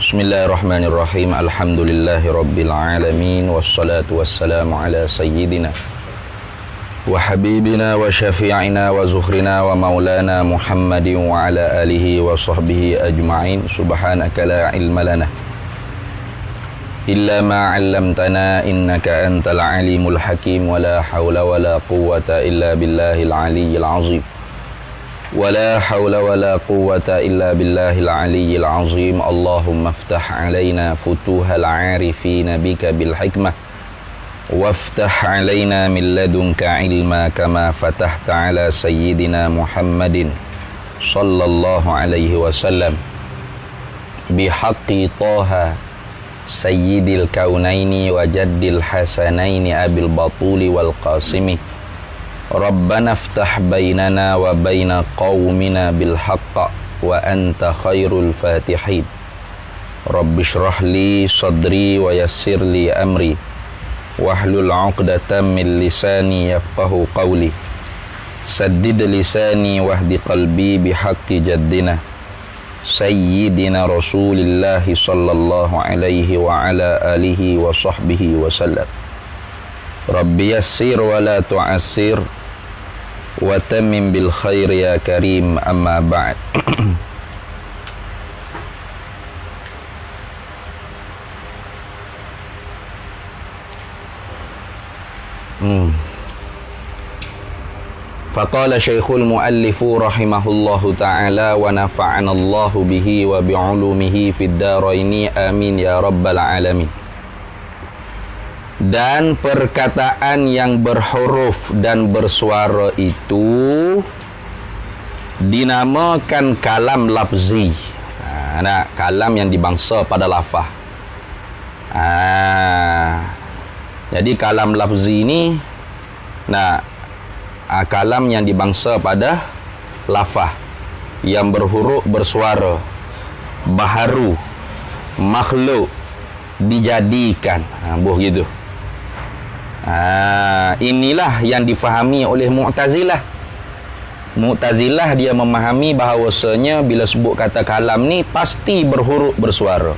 Bismillahirrahmanirrahim. Alhamdulillahi rabbil alamin. Wassalatu wassalamu ala sayyidina wa habibina wa syafi'ina wa zuhrina wa maulana Muhammadin wa ala alihi wa sahbihi ajma'in. Subhanaka la ilma lana illa ma 'allamtana innaka antal alimul hakim. Wa la hawla wa la quwwata illa billahil aliyyil azim. ولا حول ولا قوة إلا بالله العلي العظيم. اللهم افتح علينا فتوح العارفين بك بالحكمة وافتح علينا من لدنك علما كما فتحت على سيدنا محمد صلى الله عليه وسلم بحق طه سيد الكونين وجد الحسنين أبي البطول والقاسم. Rabbana aftah bainana wa baina qawmina bil haqq wa anta khairul fatihin. Rabbi shrah li sadri wa yassir li amri wahlul 'uqdatam min lisani yafqahu qawli. Saddid lisani wahdi qalbi bihaqqi jaddina sayyidina Rasulillah sallallahu alaihi wa ala alihi wa sahbihi wa sallam. Rabbi yassir wa la tu'assir wa tammim bil khair ya karim, amma ba'd. Faqala syekhul muallifu rahimahullahu ta'ala wa nafa'ana Allahu bihi wa bi'ulumihi fid daraini amin ya rabbal alamin. Dan perkataan yang berhuruf dan bersuara itu dinamakan kalam lafzi. Kalam yang dibangsa pada lafaz. Jadi kalam lafzi ini kalam yang dibangsa pada lafaz, yang berhuruf bersuara, baharu, makhluk, dijadikan, gitu. Inilah yang difahami oleh Mu'tazilah. Mu'tazilah dia memahami bahawasanya bila sebut kata kalam ni pasti berhuruf bersuara.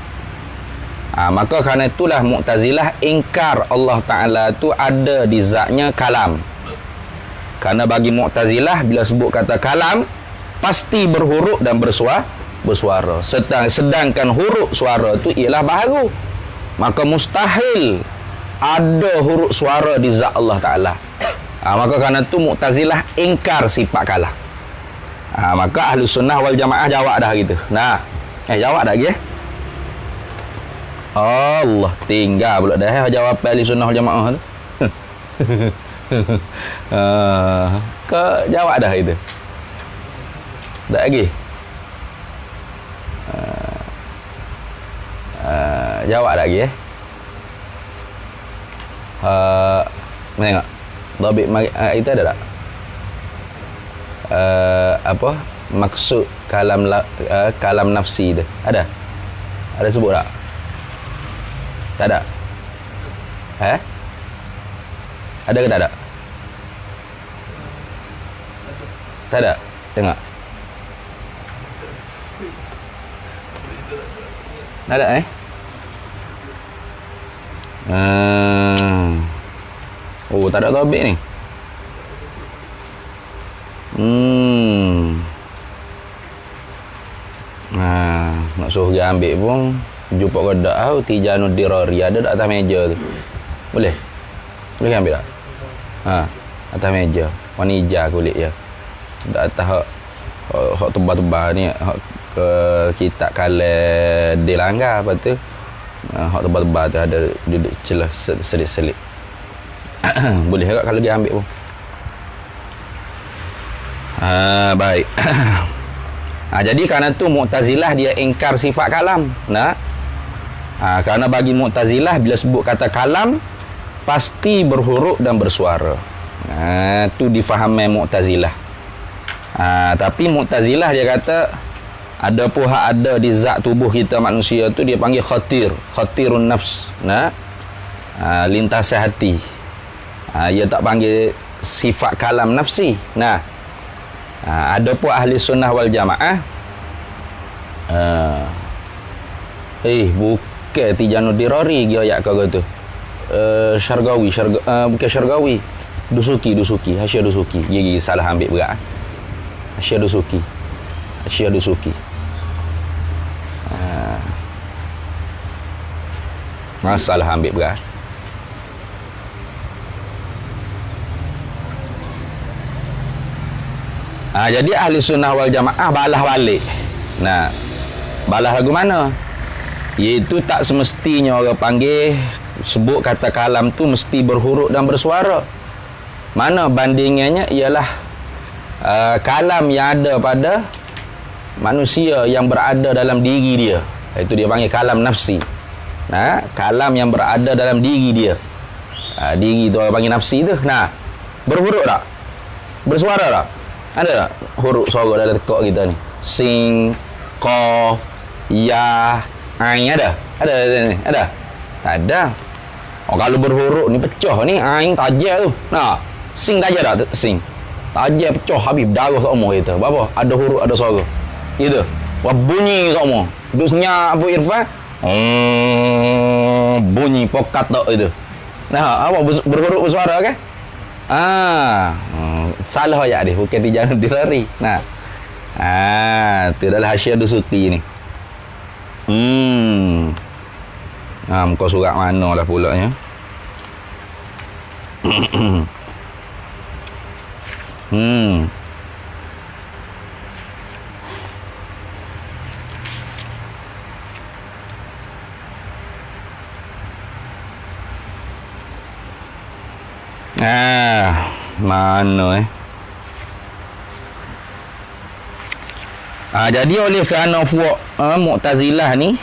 Maka kerana itulah Mu'tazilah ingkar Allah Ta'ala tu ada di zatnya kalam. Kerana bagi Mu'tazilah bila sebut kata kalam pasti berhuruf dan bersuara. Sedangkan huruf suara tu ialah baharu. Maka mustahil ada huruf suara di zat Allah Ta'ala. Maka kerana itu Mu'tazilah ingkar sifat kalam. Maka Ahlu Sunnah wal Jamaah jawab dah gitu. Jawab dah lagi. Allah, tinggal pula dah jawab Ahlu Sunnah wal Jamaah tu. Jawab dah itu. Tak lagi. Jawab dah lagi tengok dhabit itu ada tak? Maksud kalam nafsi tu ada sebut tak? Tak ada. Ada ke tak ada? Tak ada. Tengok tak ada tak ada topik ni. Nak suruh dia ambil pun jumpa kodak Tijanud Dirari ada tak atas meja tu? Boleh ambil tak? Atas meja warna hijau kulit je. Tak atas hak tebal-tebal ni, hak ke kitab kalah dilanggar. Lepas tu hak tebal-tebal tu ada duduk celah selit-selit. Boleh tak kalau dia ambil pun. Baik. Jadi kerana tu Mu'tazilah dia ingkar sifat kalam. Kerana bagi Mu'tazilah bila sebut kata kalam pasti berhuruf dan bersuara. Tu difahami Mu'tazilah. Tapi Mu'tazilah dia kata ada pun hak ada di zat tubuh kita manusia tu dia panggil khatirun nafs. Lintasan hati. Dia tak panggil sifat kalam nafsi. Ada pun ahli sunnah wal jamaah Bukan Tijanu Dirari dia ayat kau tu. Syargawi, bukan Syargawi. Dusuki, Hasyah Dusuki. Gigi salah ambil berat. Hasyah Dusuki. Masalah ambil berat. Jadi ahli sunnah wal jamaah balah balik. Nah, balah lagu mana? Iaitu tak semestinya orang panggil sebut kata kalam tu mesti berhuruf dan bersuara. Mana bandingannya ialah kalam yang ada pada manusia yang berada dalam diri dia. Itu dia panggil kalam nafsi. Nah, kalam yang berada dalam diri dia. Diri tu orang panggil nafsi tu. Nah, berhuruf tak? Bersuara tak? Ada tak huruf suara dalam tekak kita ni? Sin, Qaf, Ya, Ain ada? Ada? Tak ada. Kalau berhuruf ni pecah ni, Ain tajam tu. Nah, Sin tajam tak? Sin. Tajam pecah habis darah semua kita. Apa? Ada huruf, ada suara. Gitu. Wah, bunyi semua. Duk senyap Abu Irfan. Bunyi pokat tak itu. Nah, apa berhuruf bersuara kan? Salah ayat dia, bukan Tijanu Dirari. Nah. Tu adalah Hasyah Dusuki ni. Muka surat mana lah pula nya. Mana jadi oleh kerana Mu'tazilah ni,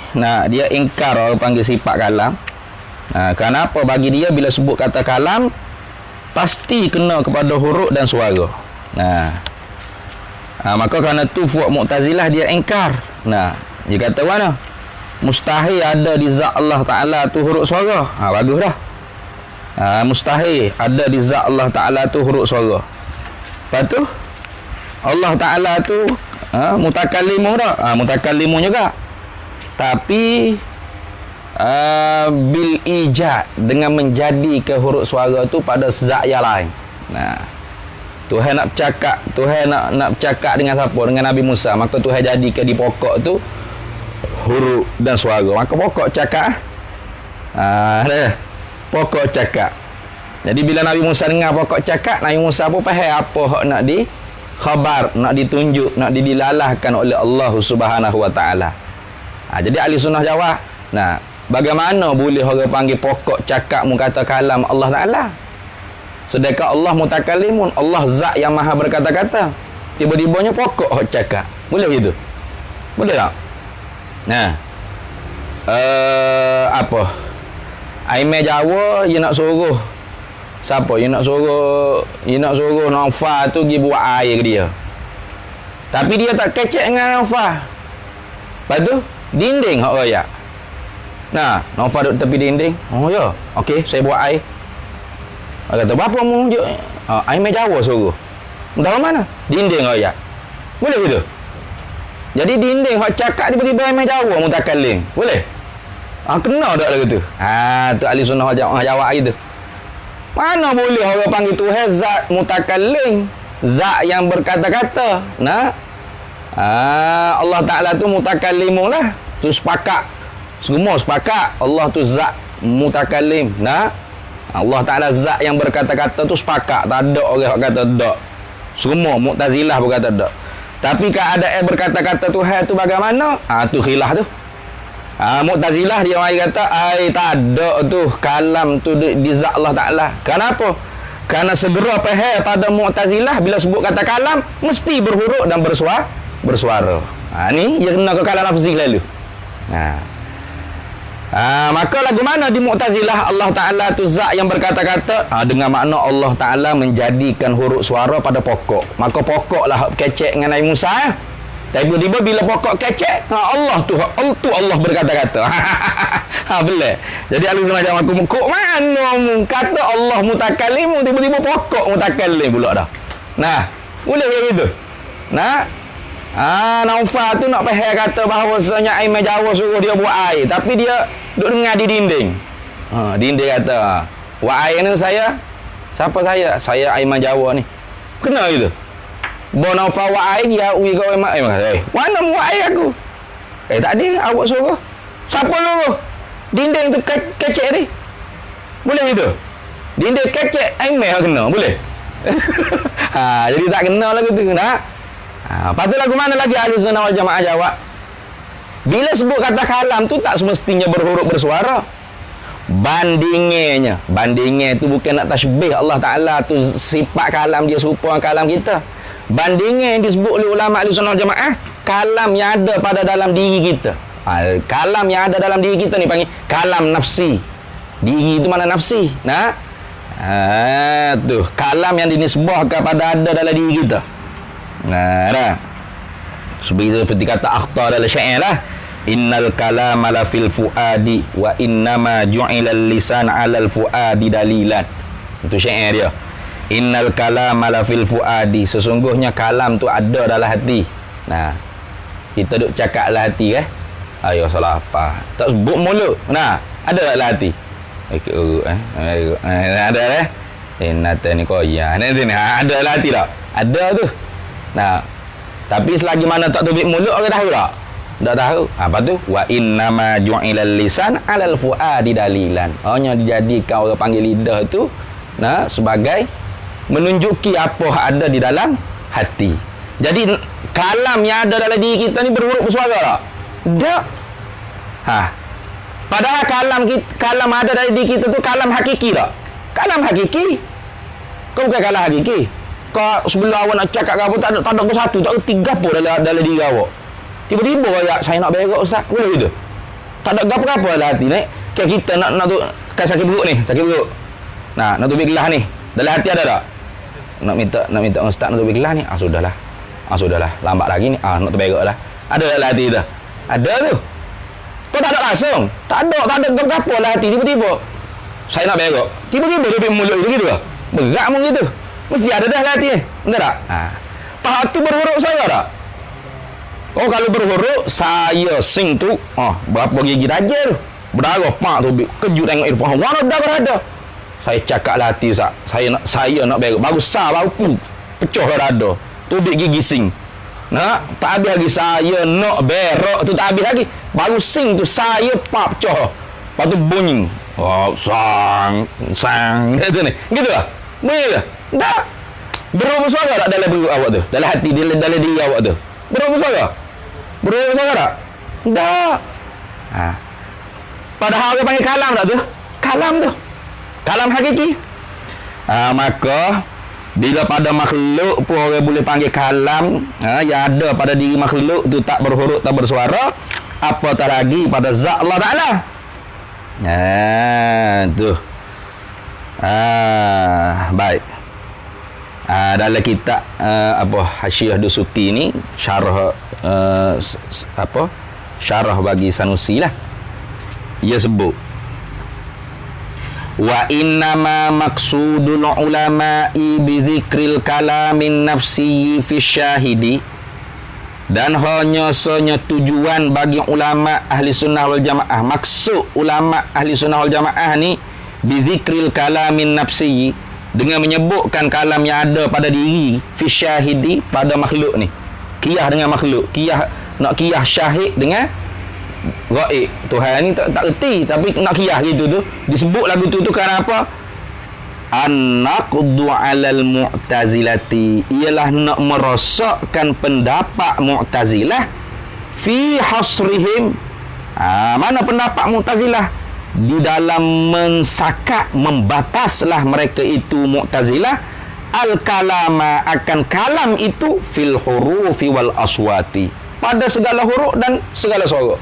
dia ingkar orang panggil sifat kalam. Kenapa bagi dia bila sebut kata kalam pasti kena kepada huruf dan suara. Maka kerana tu Mu'tazilah dia ingkar. Dia kata mana? Mustahil ada di zat Allah Ta'ala tu huruf suara. Bagus dah. Mustahil ada di zat Allah Ta'ala tu huruf suara. Lepas tu Allah Ta'ala tu mutakallimu dah. Mutakallimu juga. Tapi bil ijad, dengan menjadi ke huruf suara tu pada zat yang lain. Tuhan nak bercakap, Tuhan nak bercakap dengan siapa? Dengan Nabi Musa. Maka Tuhan jadikan di pokok tu huruf dan suara. Maka pokok cakap. Pokok cakap. Jadi bila Nabi Musa dengar pokok cakap, Nabi Musa pun faham apa hak nak di khabar, nak ditunjuk, nak didilalahkan oleh Allah Subhanahu wa taala. Jadi ahli sunnah jawab, bagaimana boleh orang panggil pokok cakap kata kalam Allah Taala? Sedangkan Allah mutakallimun, Allah zat yang maha berkata-kata. Tiba-tibanya pokok hak cakap. Boleh begitu? Boleh tak? Apa? Aimeh Jawa dia nak suruh siapa? Dia nak suruh Naufal tu pergi buat air ke dia. Tapi dia tak kecek dengan Naufal. Lepas tu dinding hak raya. Naufal duduk tepi dinding. Oh ya. Okey, saya buat air. Dia kata, "Berapa mu je?" Aimeh Jawa suruh. Entah mana? Dinding raya. Boleh gitu? Jadi dinding hak cakap tiba-tiba Aimeh Jawa mutakallim. Boleh? Kena tak lah gitu. Tu ahli sunnah wal jawab gitu. Mana boleh orang panggil Tuhan zat mutakallim, zat yang berkata-kata. Allah Ta'ala tu mutakallimun lah. Tu sepakat. Semua sepakat. Allah tu zat mutakallim. Allah Ta'ala zat yang berkata-kata tu sepakat. Tak ada orang yang kata tak. Semua Mu'tazilah berkata tak. Tapi keadaan berkata-kata Tuhan tu bagaimana? Tu khilaf tu. Mu'tazilah dia mari kata tak ada tu kalam tu di zat Allah Ta'ala. Kenapa? Kerana segera faham pada Mu'tazilah bila sebut kata kalam mesti berhuruf dan bersuara. Ni dia kena ke kalam lafzi lalu. Maka lagu mana di Mu'tazilah Allah Ta'ala tu zat yang berkata-kata dengan makna Allah Ta'ala menjadikan huruf suara pada pokok. Maka pokok lah kecek dengan Nabi Musa. Tiba-tiba bila pokok kecek, Allah Allah berkata-kata. Boleh. Jadi ahli sunnah jawab aku, kok mana kata Allah mutakallim, tiba-tiba pokok mutakallim pula dah. Boleh begitu. Naufal tu nak faham kata bahawasanya Imam Jawa suruh dia buat air, tapi dia duduk dengar di dinding. Dinding kata, buat air ni saya. Siapa saya? Saya Imam Jawa ni. Kena gitu. Bawa Naufal buat air, dia ui kau Imam. Mana buat air aku? Tak ada, awak suruh. Siapa suruh? Dinding tu kecek ni. Boleh gitu? Dinding kecek, Imam kena. Boleh? Jadi tak kena lagu tu. Lepas tu lagu mana lagi Ahlussunnah wal Jamaah jawab? Bila sebut kata kalam tu tak semestinya berhuruf bersuara. Bandingnya tu bukan nak tasbih Allah Ta'ala tu, sifat kalam dia serupa kalam kita. Bandingnya yang disebut oleh ulama Ahlussunnah wal Jamaah, kalam yang ada pada dalam diri kita. Kalam yang ada dalam diri kita ni panggil kalam nafsi. Diri itu mana nafsi? Tu kalam yang dinisbahkan pada ada dalam diri kita. Seperti kata akhtar dalam syair lah, innal kalama la fil fuadi wa innama ju'ilal lisan 'alal fuadi dalilan. Itu syair dia. Innal kalama la fil fuadi, sesungguhnya kalam tu ada dalam hati. Kita duk cakap dalam hati ayo salah apa, tak sebut mulut. Ada dalam hati. Ada nata ni koya. Ada dalam hati tak? Ada tu. Tapi selagi mana tak tubik mulut, orang tahu tak? Tak tahu. Apa tu? Wa innama ju'ilal lisan 'alal fuadi dalilan. Hanya dijadikan orang panggil lidah tu sebagai menunjuki apa ada di dalam hati. Jadi kalam yang ada dalam diri kita ni berhuruf bersuara tak? Tak. Padahal kalam ada dalam diri kita tu kalam hakiki tak? Kalam hakiki. Kau bukan kalam hakiki. Kau sebelum awak nak cakap apa tak ada ke satu, tak ada tiga apa dalam diri awak. Tiba-tiba ayat saya nak berak ustaz. Boleh gitu. Tak ada gapo-gapo dalam hati ni. Kita nak tu kan sakit perut ni, sakit perut. Nak tubik gelas ni. Dalam hati ada tak? Nak minta ustaz nak tubik gelas ni. Sudahlah. Lambat lagi ni. Nak terberaklah. Ada dalam hati kita. Ada tu. Kau tak ada langsung. Tak ada gapo-gapo dalam hati. Tiba-tiba saya nak berak. Tiba-tiba tubik mulut itu gitu ke? Berat mung gitu. Mesti ada dah hati ni. Betul tak? Pahat tu berhuruf saya tak? Kalau berhuruf saya sing tu, berapa gigi raja tu? Berdarah pak tu, kejut tengok Irfan. Mana darah ada? Saya cakap lah hati Ustaz. Saya nak berak. Baru sah, baru pecah lah dada. Tubik gigi sing. Tak habis lagi saya nak berak tu, tak habis lagi. Baru sing tu saya pak pecah. Lepas tu bunyi. Sang. Gitu ni. Gitu lah. Bunyi ke? Tak. Berhuruf suara tak dalam perut awak tu? Dalam hati, dalam diri awak tu? Berhuruf suara? Berhuruf suara tak? Tak. Padahal orang panggil kalam tak tu? Kalam tu. Kalam hakiki. Maka bila pada makhluk pun orang boleh panggil kalam, yang ada pada diri makhluk tu tak berhuruf, tak bersuara, apatah lagi pada zat Allah Ta'ala. Tu. Baik. Dalam kitab Hasyiah Dusuki ni syarah syarah bagi Sanusi lah, ia sebut wa innama maqsudul ulama'i bi dzikril kalamin nafsi fi syahidi, dan hanya tujuan bagi ulama ahli sunnah wal jamaah, maksud ulama ahli sunnah wal jamaah ni bi dzikril kalamin nafsi, dengan menyebutkan kalam yang ada pada diri fi syahidi, pada makhluk ni. Qiyah dengan makhluk, nak qiyah syahid dengan gaib. Tuhan ni tak erti, tapi nak qiyah gitu tu. Disebut lagu tu kerana apa? An-naqdu 'alal mu'tazilati, ialah nak merosakkan pendapat Mu'tazilah fi hasrihim. Mana pendapat Mu'tazilah? Di dalam mensakat, membataslah mereka itu Mu'tazilah al-kalama, akan kalam itu fil hurufi wal aswati, pada segala huruf dan segala suara.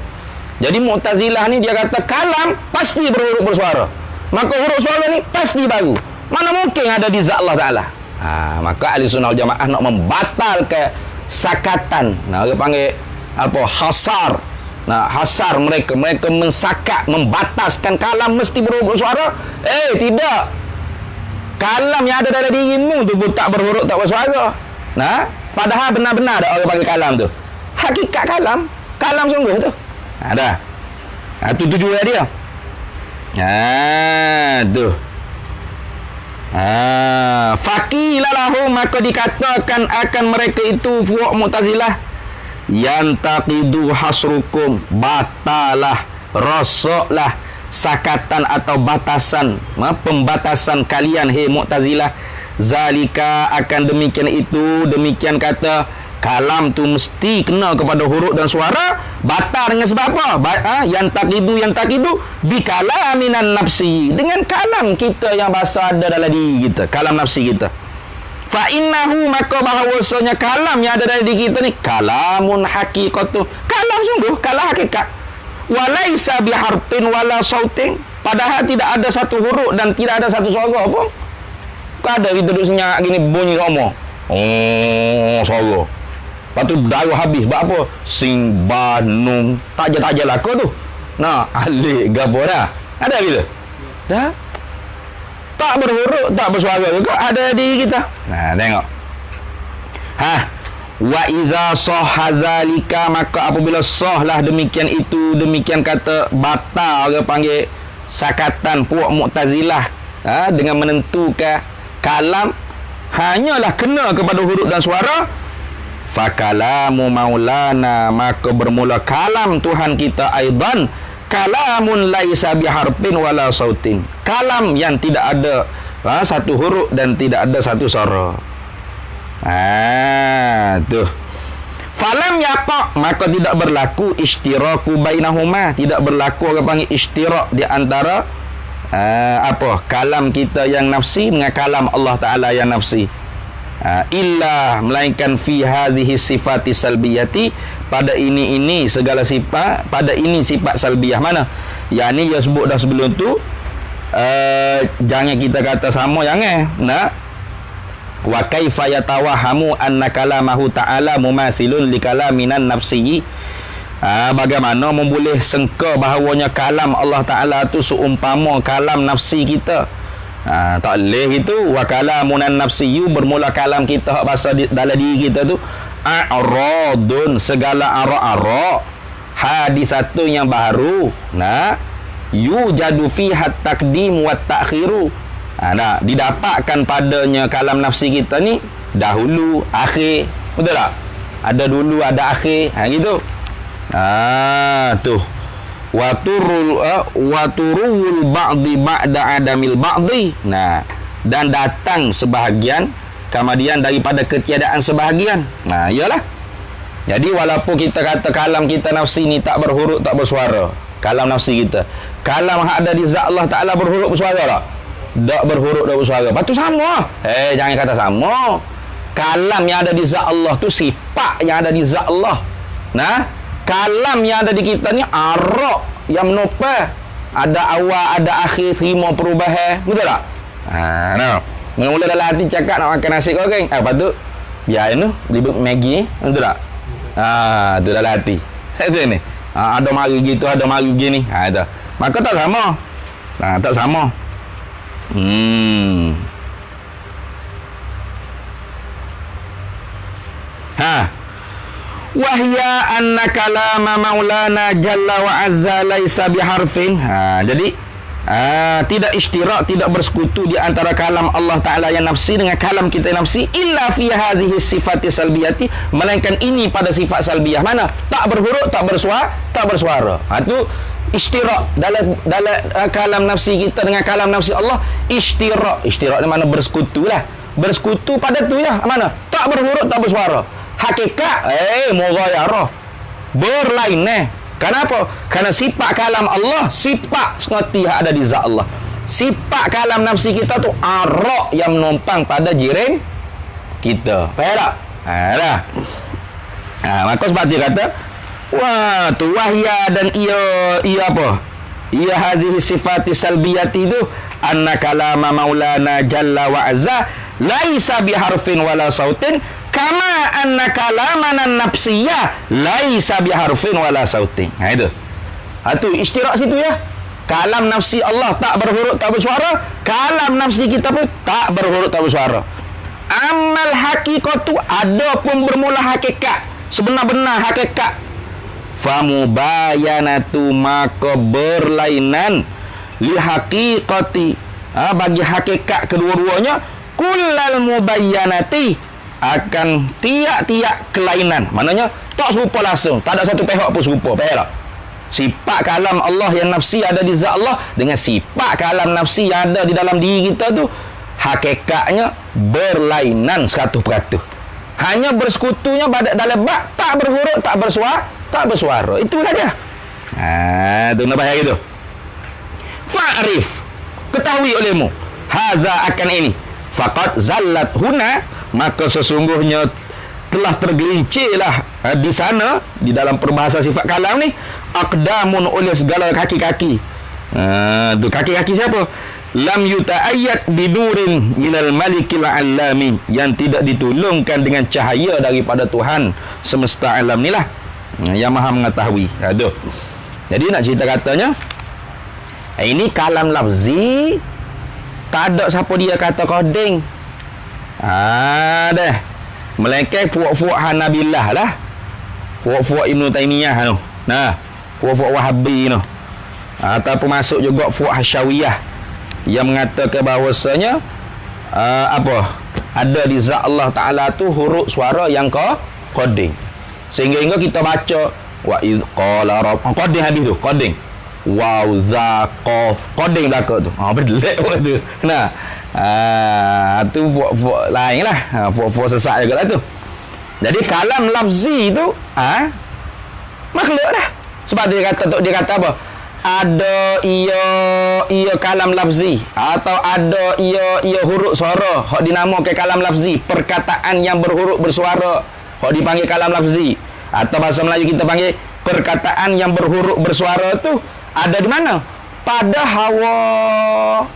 Jadi Mu'tazilah ni dia kata kalam pasti berhuruf bersuara, maka huruf suara ni pasti baru. Mana mungkin ada di zat Allah Ta'ala. Maka ahli sunnah wal jamaah nak membatalkan sakatan. Orang panggil hasar. Hasar mereka mensakat, membataskan kalam mesti berhuruf bersuara. Tidak. Kalam yang ada dalam dirimu tu pun tak berhuruf, tak bersuara. Padahal benar-benar ada orang panggil kalam tu. hakikat kalam. Kalam sungguh tu. Dah. Tu tujuan dia. Tu. Faqila lahum, maka dikatakan akan mereka itu fuq Mu'tazilah, yantaqidu hasrukum, batalah, rosoklah sakatan atau batasan, pembatasan kalian hai Mu'tazilah. Zalika, akan demikian itu, demikian kata kalam tu mesti kena kepada huruf dan suara, batal dengan sebab apa? Yang takidu bi kalaminan nafsi, dengan kalam kita yang bahasa ada dalam diri kita, kalam nafsi kita. Fa innahu, maka bahawasanya kalam yang ada dalam diri kita ni kalamun haqiqatu, kalam sungguh, kalam hakikat. Walaisa biharfin wala sautin, padahal tidak ada satu huruf dan tidak ada satu suara pun. Ada kita duduk senyap gini bunyi sama. Suara. Lepas tu darah habis. Sebab apa? Sing, ba, nung. Taja-taja laka tu. Nah, alik, gapo dah. Ada kita? Dah. Tak berhuruf, tak bersuara juga. Ada di kita. Nah, tengok. Wa iza sahha zalika, maka apabila sahlah demikian itu, demikian kata batal, orang panggil sakatan puak Mu'tazilah, dengan menentukan kalam hanyalah kena kepada huruf dan suara. Fakalamu maulana, maka bermula kalam Tuhan kita aidan kalamun laisa biharfin wala sautin, kalam yang tidak ada satu huruf dan tidak ada satu suara. Tuh. Falam yaqa, maka tidak berlaku ishtiraku bainahuma, tidak berlaku orang panggil ishtirak di antara kalam kita yang nafsi dengan kalam Allah Ta'ala yang nafsi. Illa, melainkan fi hadhihi sifati salbiyati, pada ini segala sifat, pada ini sifat salbiyah. Mana? Yang ni dia sebut dah sebelum tu. Jangan kita kata sama, jangan. Nah. Wa kaifa yatawahamu anna kalamahu ta'ala mumasilun li kalaminan nafsiyyi. Bagaimana memboleh sangka bahawanya kalam Allah Ta'ala tu seumpama kalam nafsi kita. Tak boleh itu. Wa kalamunan nafsiyyu, bermula kalam kita hak bahasa dalam diri kita tu a'radun, segala ara-ara, hadisatun yang baru. Nah, yujadu fiha taqdim wa ta'khiru. Didapatkan padanya kalam nafsi kita ni dahulu, akhir. Betul tak? Ada dulu, ada akhir. Gitu. Tuh. Waturul ba'di ba'da adamil ba'di. Nah, dan datang sebahagian kemudian daripada ketiadaan sebahagian. Nah, iyalah. Jadi walaupun kita kata kalam kita nafsi ni tak berhuruf, tak bersuara, kalam nafsi kita, kalam hak ada di zat Allah Ta'ala berhuruf bersuara tak? Tak berhuruf, tak bersuara. Lepas tu sama. Jangan kata sama. Kalam yang ada di zat Allah tu sifat yang ada di zat Allah. Nah, kalam yang ada di kita ni arak yang menopah. Ada awal, ada akhir, terima perubahan. Betul tak? Mula-mula dalam hati cakap nak makan nasi goreng. Lepas tu biar ni beli Maggi. Betul tak? Tu dalam hati. Itu ni. Ada mari gitu, ada mari begini. Itu. Maka tak sama. Tak sama. Wahya anna kalama maulana jalla wa azza laisa biharfin. Jadi tidak ishtirak, tidak bersekutu di antara kalam Allah Ta'ala yang nafsi dengan kalam kita yang nafsi, illa fi hadhihi sifati salbiyati, melainkan ini pada sifat salbiyah. Mana? Tak berhuruf, tak bersuara. Itu ishtirak dalam kalam nafsi kita dengan kalam nafsi Allah. Ishtirak ni mana? Bersekutu lah. Bersekutu pada tu ya. Mana? Tak berhuruf, tak bersuara. Hakikat mughayarah, berlain. Kenapa? Karena sifat kalam Allah sifat seperti yang ada di zat Allah. Sifat kalam nafsi kita tu arak yang menumpang pada jiran kita. Faham tak? Dah. Maka sebab dia kata tu wahya, dan ia apa? Ia hadhihi sifati salbiyati tu anna kalama maulana jalla wa azza laisa biharfin wala sautin kama anna kalamana nafsiyah laisa biharfin wala sautin. Itu. Itu ishtirak situ ya. Kalam nafsi Allah tak berhuruf, tak bersuara. Kalam nafsi kita pun tak berhuruf, tak bersuara. Amal hakikatu, ada pun bermula hakikat. sebenar-benar hakikat. Famubayanatu, maka berlainan li haqiqati, bagi hakikat kedua-duanya, kullal mubayyanati, akan tiap-tiap kelainan. Maknanya tak serupa langsung, tak ada satu pihak pun serupa. Faham tak? Sifat kalam Allah yang nafsi ada di zat Allah dengan sifat kalam nafsi yang ada di dalam diri kita tu, hakikatnya berlainan 100%. Hanya bersekutunya dalam bab tak berhuruf, tak bersuara. Itu saja. Tu nak bahaya gitu. Fa'rif, ketahui olehmu, haza akan ini, faqad zallat huna, maka sesungguhnya telah tergelincirlah di sana, di dalam peribahasa sifat kalam ni, aqdamun, oleh segala kaki-kaki. Tu kaki-kaki siapa? Lam yuta'ayyad binurin minal malikil alami, yang tidak ditolongkan dengan cahaya daripada Tuhan semesta alam ni lah, yang maha mengetahui. Aduh. Jadi nak cerita katanya, ini kalam lafzi, tak ada siapa dia kata koding. Dah. Melainkan fuak-fuak Hanabilah lah, fuak-fuak Ibn Taymiyah tu. Nah, fuak-fuak Wahabi tu. Ataupun masuk juga fuak Hasyawiyah yang mengatakan bahawasanya ada di zat Allah Ta'ala tu huruf suara yang koding, sehingga kita baca wa idh qala rabb, koding habis tu, koding waw za qaf, koding belakang tu, bedelek pun tu. Nah, tu fuak-fuak lain lah, fuak-fuak sesat juga lah tu. Jadi kalam lafzi tu makhluk lah. Sebab dia kata apa? Ada ia kalam lafzi, atau ada ia huruf suara hak dinamakan kalam lafzi, perkataan yang berhuruf bersuara hak dipanggil kalam lafzi, atau bahasa Melayu kita panggil perkataan yang berhuruf bersuara tu ada di mana? Pada hawa,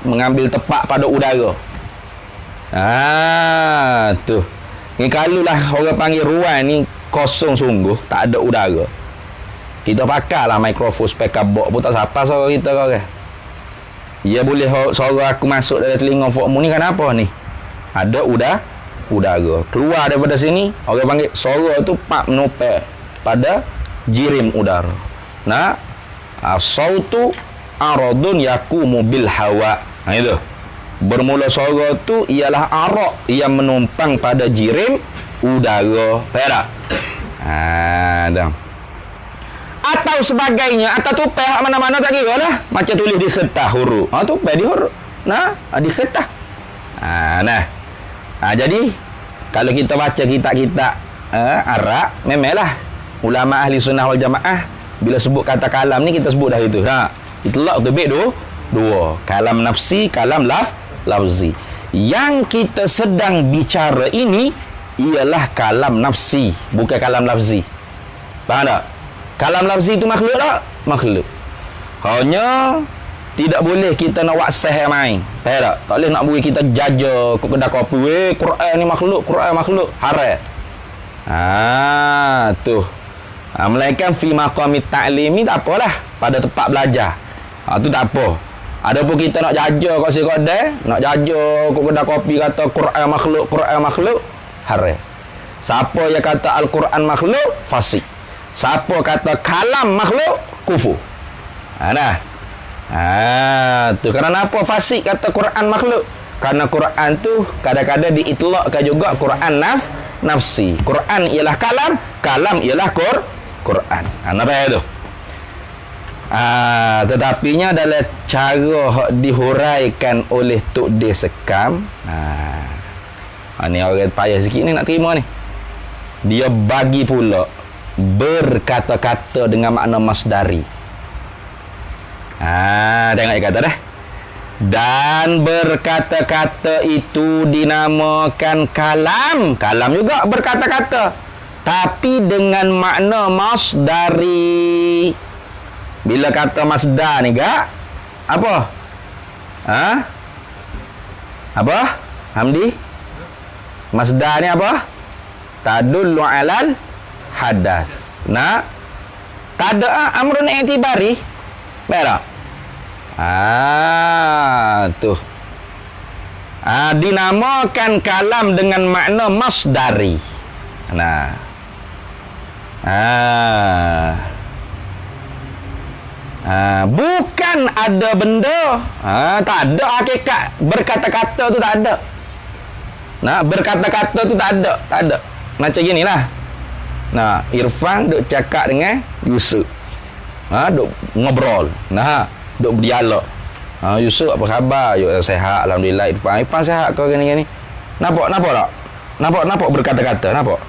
mengambil tepat pada udara. Tu. Ni kalulah orang panggil ruang ni kosong sungguh, tak ada udara, kita pakailah mikrofon speaker box pun tak sapa suara kita kau kan. Ya boleh suara aku masuk dalam telinga fokmu ni kenapa ni? Ada udara keluar daripada sini, orang panggil suara tu pak menopel pada jirim udara. Nah, sautu aradun yakumu bil hawa. Itu. Bermula suara tu ialah arak yang menumpang pada jirim udara. Faham tak? Dah. Atau sebagainya, atau tupai mana-mana tak kira lah, macam tulis di kertas huruf, tupai di huruf, di kertas. Jadi kalau kita baca kitab-kitab Arab, memanglah ulama ahli sunnah wal jamaah bila sebut kata kalam ni, kita sebut dah itu. Itulah tebik dua, kalam nafsi, kalam lafzi. Yang kita sedang bicara ini ialah kalam nafsi, bukan kalam lafzi. Faham tak? Kalam lafzi itu makhluk tak? Makhluk. Hanya tidak boleh kita nak waksah yang main. Faham tak? Tak boleh nak beri kita jaja ke kedai kopi. Quran ni makhluk, Quran makhluk. Haram. Tu. Melainkan fi maqamit ta'limi tak apalah, pada tempat belajar. Tu tak apa. Adapun kita nak jaja kat si kedai, nak jaja ke kedai kopi kata Quran makhluk, haram. Siapa yang kata Al-Quran makhluk, fasik. Siapa kata kalam makhluk, kufur. Tu kerana apa fasik kata Quran makhluk? Karena Quran tu kadang-kadang diitlakkan juga Quran nafsi. Quran ialah kalam ialah Quran. Nampak tu? Tetapinya dalam cara dihuraikan oleh Tok De Sekam. Ni orang payah sikit ni nak terima ni. Dia bagi pula berkata-kata dengan makna masdari. Tengok dia kata dah. Dan berkata-kata itu dinamakan kalam. Kalam juga berkata-kata, tapi dengan makna masdari. Bila kata masdar ni gak apa? Apa? Hamdi? Masdar ni apa? Tadullu alal hadas. Tak ada amrun i'tibari. Baik. Tu. Dinamakan kalam dengan makna masdari. Bukan ada benda. Tak ada hakikat berkata-kata tu, tak ada. Nah, berkata-kata tu tak ada, tak ada. Macam ginilah. Nah, Irfan duk cakap dengan Yusuf. Duk ngobrol. Nah, duk berdialog. Yusuf apa khabar? Yuk sihat, alhamdulillah. Irfan sihat kau gini-gini. Nampak tak? Nampak berkata-kata, nampak?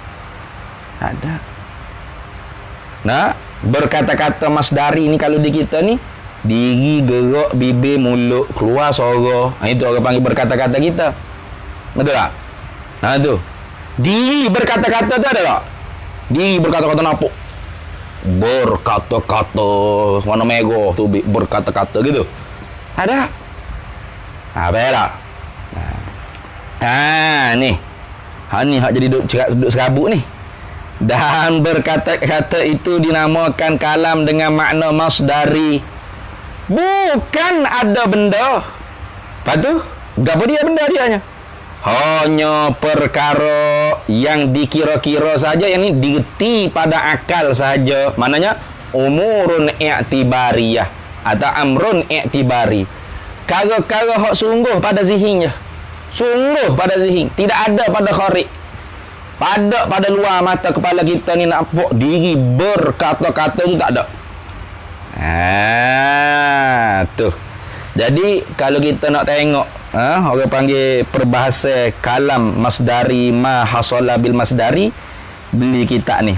Tak ada. Nah, berkata-kata masdari ni kalau di kita ni, diri, gerak, bibir, mulut, keluar suara. Itu orang panggil berkata-kata kita. Betul tak? Tu. Diri berkata-kata tu ada tak? Diri berkata-kata nampak. Berkata-kata warna merah tu, berkata-kata gitu. Ada. Baiklah. Ni. Ni hak jadi duduk serabut ni. Dan berkata-kata itu dinamakan kalam dengan makna masdari. Bukan ada benda. Lepas tu, apa dia benda dia hanya? Hanya perkara yang dikira-kira saja, yang ni digerti pada akal saja. Maknanya umurun i'tibariyah atau amrun i'tibari. Kara-kara hak sungguh pada zihinnya. Sungguh pada zihin, tidak ada pada kharik. Pada luar mata kepala kita ni nampak diri berkata-kata tu tak ada. Tu. Jadi kalau kita nak tengok, orang panggil peribahasa kalam masdari ma hasala bil masdari, beli kitab ni.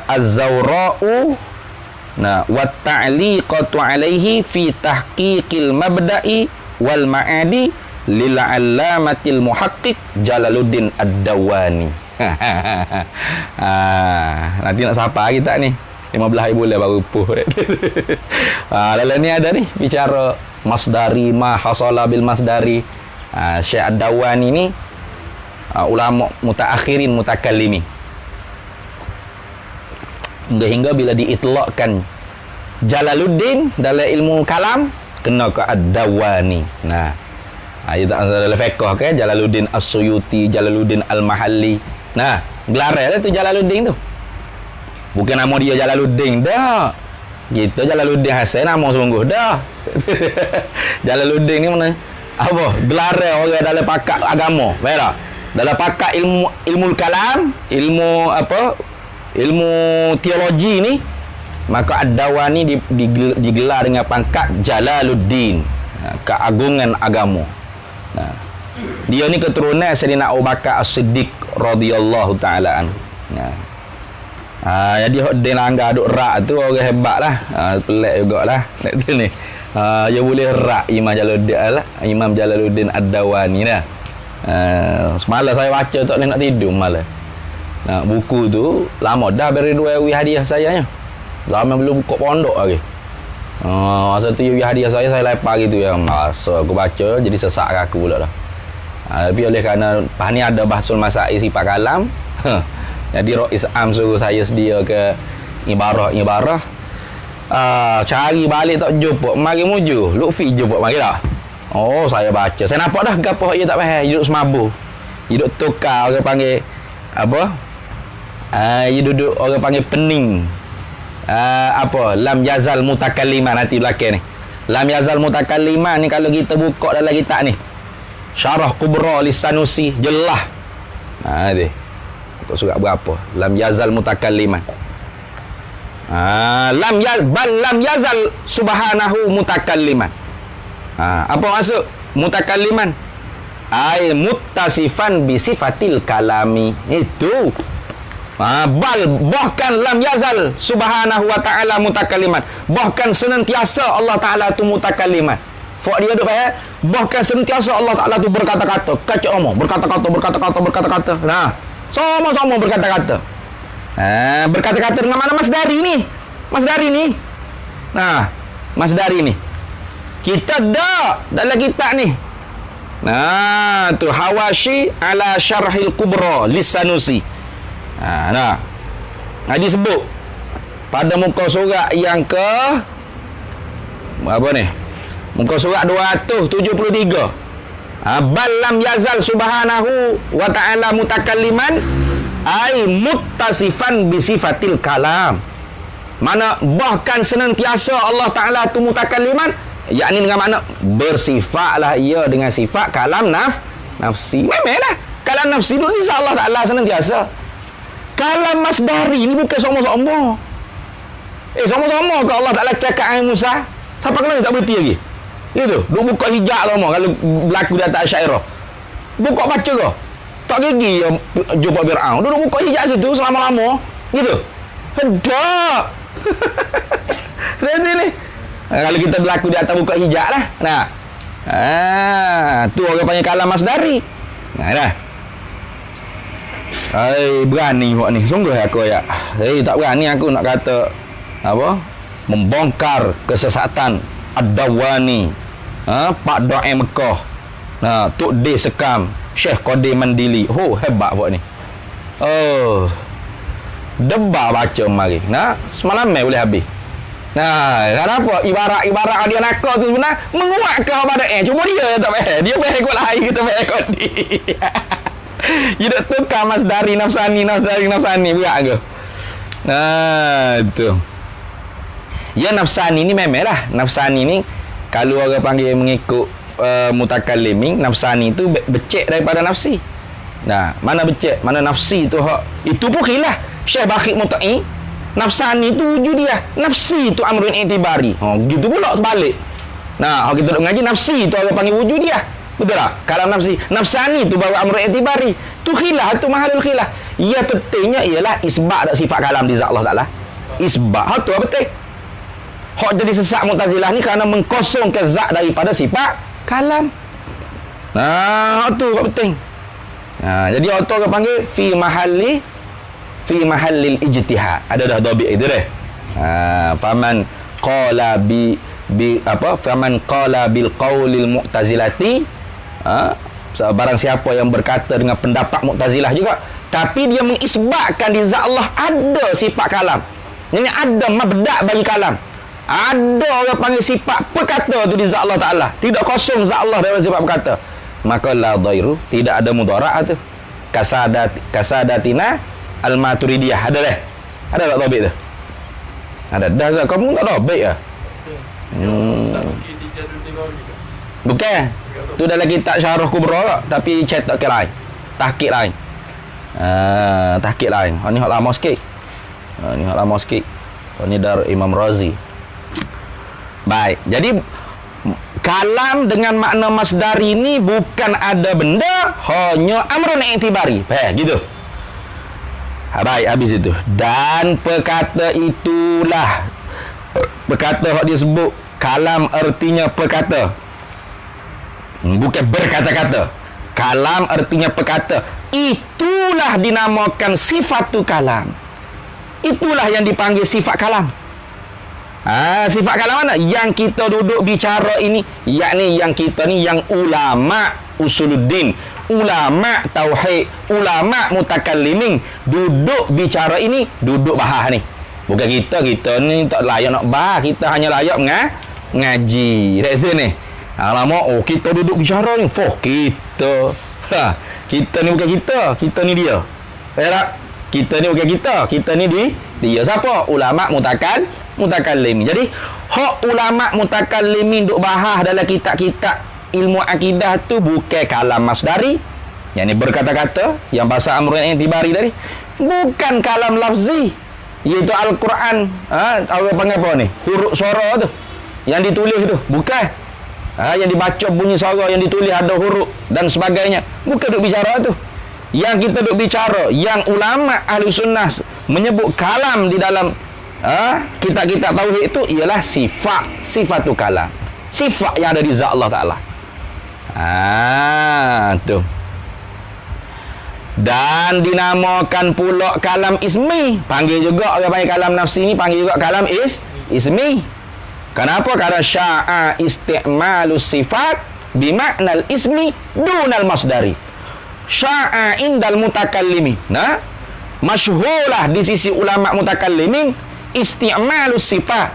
Az-Zawra'u wa ta'liqatu alaihi fi tahqiqil mabda'i wal ma'adi lil 'allamatil muhaqqiq Jalaluddin Ad-Dawani. Nanti nak sapa kita ni 15 hari bulan baru puh. Dalam ni ada ni bicara masdari ma hasala bil masdari. Syekh Ad-Dawani ni ulama mutaakhirin mutakallimi. Hingga bila diitlaqkan Jalaluddin dalam ilmu kalam, kena ke Ad-Dawani. Ayat dalam fiqh ke Jalaluddin As-Suyuti, Jalaluddin Al-Mahalli. Gelar tu Jalaluddin tu. Bukan nama dia Jalaluddin dah. Kita Jalaluddin Hasan nama sungguh dah. Jalaluddin ni mana? Apa? Gelar orang dalam pakar agama. Baik tak? Dalam pakar ilmu kalam, ilmu apa? Ilmu teologi ni, maka Ad-Dawani digelar dengan pangkat Jalaluddin, keagungan agama. Dia ni keturunan Sayyidina Abu Bakar As-Siddiq radhiyallahu taala anhu. Jadi hok dia langgar duk rak tu orang hebat lah. Pelik jugalah nak tu ni. Dia boleh rak Imam Jalaluddin Ad-Dawani dah. Semalam saya baca tak boleh nak tidur malam. Buku tu lama dah beri 2 hari hadiah saya nya. Lama belum buka pondok lagi. Masa tu hadiah saya lepas gitu ya. Masa aku baca jadi sesak aku pula dah. Tapi oleh kerana pas ni ada bahasul masail sifat kalam, jadi Rais Am suruh saya sedia ke ibarah. Cari balik tak jumpa. Mari muju. Lutfi jumpa mari tak? Saya baca. Saya nampak dah gapo dia tak faham. Duduk semabu. Duduk tukar orang panggil apa? Duduk orang panggil pening. Lam yazal mutakalliman nanti belakang ni. Lam yazal mutakalliman ni kalau kita buka dalam kitab ni. Syarah Kubra Lisanusi jelah. Dia. Buka surat berapa? Lam yazal mutakalliman. Lam yazal subhanahu mutakalliman. Apa maksud mutakalliman? Muttasifan bi sifatil kalami. Itu. Bahkan lam yazal subhanahu wa ta'ala mutakalliman. Bahkan senantiasa Allah Ta'ala tu mutakalliman. Fak dia duk faham? Bahkan senantiasa Allah Ta'ala tu berkata-kata. Kacau omong, berkata-kata. Sama-sama berkata-kata. Berkata-kata dengan mana masdari ni? Masdari ni. Kita dah dalam kitab ni. Tu Hawashi ala Syarhil Kubra Lisanusi. Disebut pada muka surat yang ke apa ni? Muka surat 273. Bal lam yazal subhanahu wa ta'ala mutakalliman ai muttasifan bi sifatil kalam. Mana bahkan senantiasa Allah Ta'ala tu mutakalliman, yakni dengan makna bersifatlah ia dengan sifat kalam nafsi. Memanglah kalam nafsi tu ni Allah Ta'ala senantiasa. Kalam masdari ni bukan sama-sama. Sama-sama ke Allah Ta'ala cakap dengan Musa? Siapa kena tak berhenti lagi? Gitu. Duk buka hijab lama kalau berlaku di atas Asyairah. Buka baca ke? Tak gigi jumpa Fir'aun. Duduk buka hijab situ selama-lama. Gitu. Hendak. Ni. Kalau kita berlaku di atas buka hijab lah. Nah. Tu orang panggil kalam masdari. Nah dah. Berani buat ni. Sungguh aku ya. Tak berani aku nak kata apa? Membongkar kesesatan Ad-Dawani. Pak Doa Mekah. Nah, Tok D Sekam, Syekh Qadir Mandili. Hebat buat ni. Debar baca mari. Nah, semalam boleh habis. Nah, kenapa? Ibarat dia nakal tu sebenarnya menguatkan pada cuma dia tak faham. Dia faham kot lain, kita faham kot dia. Dia dak tukar masdari nafsani berat ke? Nah, itu. Ya nafsani ni memanglah. Nafsani ni kalau orang panggil mengikut mutakallimin, nafsani tu becek daripada nafsi. Nah, mana becek, mana nafsi tu hak. Itu pun khilaf. Syekh Bakhit Muta'i, nafsani tu wujud dia, nafsi tu amrun i'tibari. Gitu pula terbalik. Nah, kalau kita duk mengaji nafsi tu orang panggil wujud dia. Betul tak? Kalau nafsani tu bawa amrun i'tibari. Tu khilaf, tu mahalul khilaf. Ya pentingnya ialah isbat sifat kalam di zat Allah Taala. Isbat hak tu apa penting? Hak jadi sesat Mu'tazilah ni kerana mengkosongkan zat daripada sifat kalam. Nah, tu hak penting. Nah, jadi autor orang panggil fi mahallil ijtihad. Ada dah dhabit itu dah. Faman qala faman qala bil qaulil mu'tazilati, barang siapa yang berkata dengan pendapat Mu'tazilah juga, tapi dia mengisbatkan di zat Allah ada sifat kalam. Ini ada mabda' bagi kalam. Ada orang panggil sifat perkata tu di zat Allah Ta'ala. Tidak kosong zat Allah dari sifat perkata. Maka la dhairu, tidak ada mudarat tu. Kasadatina al-Maturidiyah. Ada dah? Ada tak thabit tu? Ada. Dah kamu tak thabit ke? Bukan. Tu dalam kitab Syarah Kubra tak? Tapi cetak ke lain. Tahqiq lain. Tahqiq lain. Ni hak lama sikit. Ni hak lama sikit. Ni dar Imam Razi. Baik. Jadi kalam dengan makna masdari ni bukan ada benda, hanya amrun i'tibari. Gitu. Baik, habis itu. Dan perkata itulah, perkata hak dia sebut kalam artinya perkata, bukan berkata-kata. Kalam artinya perkata. Itulah dinamakan sifatu kalam. Itulah yang dipanggil sifat kalam. Sifat kalam mana? Yang kita duduk bicara ini, yakni yang kita ni yang ulama usuluddin, ulama tauhid, ulama mutakallimin duduk bicara ini, duduk bahas ni. Bukan kita ni tak layak nak bahas, kita hanya layak ngaji. Dak sini. Lama kita duduk bicara ni, kita. Kita ni bukan kita ni dia. Tak? Kita ni bukan kita ni dia. Siapa? Ulama mutakallimin. Jadi hak ulama mutakallimin duk bahas dalam kitab-kitab ilmu akidah tu bukan kalam masdari, yakni berkata-kata yang bahasa amrun i'tibari tadi, bukan kalam lafzi, iaitu Al-Quran. Orang panggil apa ni? Huruf suara tu yang ditulis tu, bukan. Yang dibaca bunyi suara, yang ditulis ada huruf dan sebagainya, bukan duk bicara tu. Yang kita duk bicara, yang ulama ahli sunnah menyebut kalam di dalam kitab-kitab tauhid itu ialah sifatu kalam, sifat yang ada di zat Allah Ta'ala. Tu. Dan dinamakan pula kalam ismi. Panggil juga orang panggil kalam nafsi ni, panggil juga kalam ismi. Kenapa? Karena sya'a isti'malus sifat bimaknal ismi dunal masdari. Sya'a indal mutakallimi. Nah, masyhurlah di sisi ulama mutakallimin isti'malus sifat,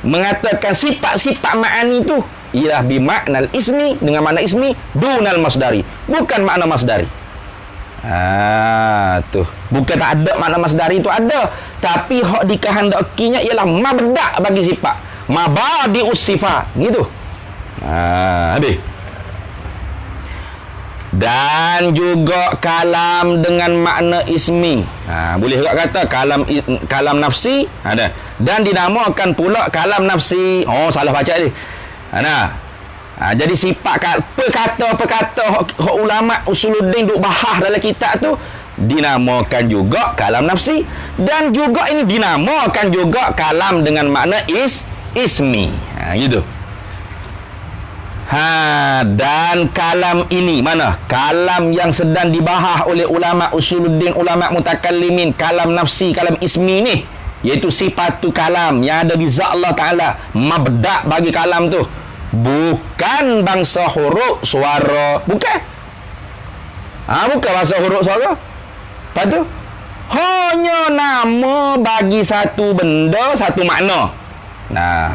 mengatakan sifat-sifat ma'ani itu ialah bimaknal ismi, dengan makna ismi dunal masdari, bukan makna masdari. Tu. Bukan tak ada makna masdari itu ada. Tapi hak dikehendakinya ialah mabda' bagi sifat. Mabadi'us sifat. Gitu. Habis. Dan juga kalam dengan makna ismi. Boleh juga kata kalam nafsi. Ada. Dan dinamakan pula kalam nafsi. Oh, salah baca ni. Jadi sifat perkata-perkata hak ulama usuluddin duk bahas dalam kitab tu dinamakan juga kalam nafsi, dan juga ini dinamakan juga kalam dengan makna ismi. Gitu. Dan kalam ini mana? Kalam yang sedang dibahas oleh ulama usuluddin, ulama mutakallimin, kalam nafsi, kalam ismi ni, iaitu sifat tu kalam yang ada di zat Allah Ta'ala. Mabda' bagi kalam tu bukan bangsa huruf suara. Bukan. Bukan bangsa huruf suara. Lepas tu hanya nama bagi satu benda, satu makna.